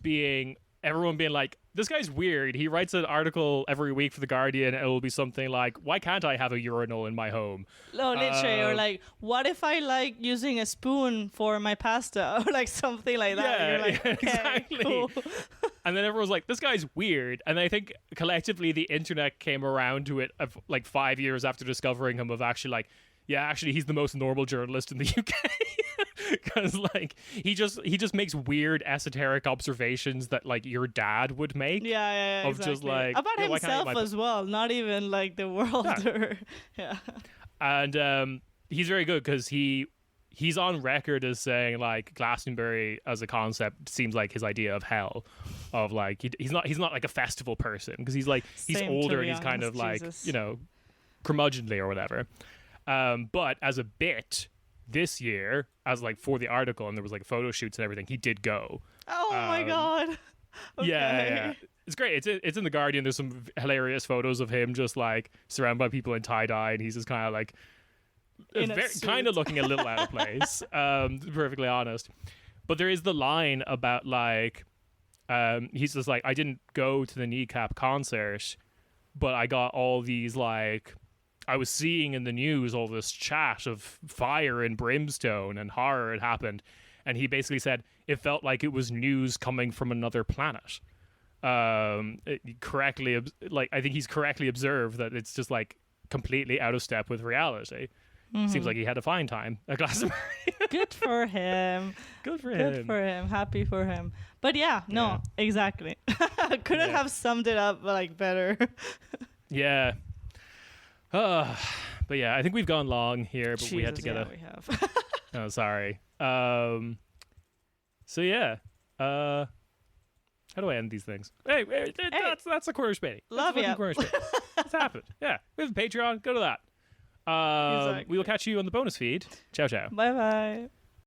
everyone being like, this guy's weird. He writes an article every week for The Guardian, and it will be something like, why can't I have a urinal in my home? No, literally. Or like, what if I like using a spoon for my pasta? Or like something like that. Yeah, you're like, okay, exactly. Cool. And then everyone's like, this guy's weird. And I think collectively the internet came around to it of like 5 years after discovering him of actually like, yeah, actually he's the most normal journalist in the UK. Because like he just makes weird esoteric observations that like your dad would make. Yeah, of exactly. Just like about himself as well, not even like the world. Yeah. And he's very good because he's on record as saying like Glastonbury as a concept seems like his idea of hell, of like he's not like a festival person because he's like he's older and he's kind of like curmudgeonly or whatever. But as a bit this year, as like for the article, and there was like photo shoots and everything, he did go. Oh my God. Okay. Yeah. It's great. It's in The Guardian. There's some hilarious photos of him just like surrounded by people in tie-dye, and he's just kind of like kind of looking a little out of place, to be perfectly honest. But there is the line about like he's just like, I didn't go to the Kneecap concert, but I got all these like, I was seeing in the news all this chat of fire and brimstone and horror had happened. And he basically said it felt like it was news coming from another planet. I think he's correctly observed that it's just like completely out of step with reality. Seems like he had a fine time at Glastonbury. Good for him. Good for him. Happy for him. But exactly. Couldn't have summed it up like better. Yeah. But yeah, I think we've gone long here, but we had to get we have. Oh, sorry. So yeah. How do I end these things? Hey, that's a quarter Späti. Love you. It's happened. Yeah. We have a Patreon. Go to that. Exactly. We will catch you on the bonus feed. Ciao, ciao. Bye-bye.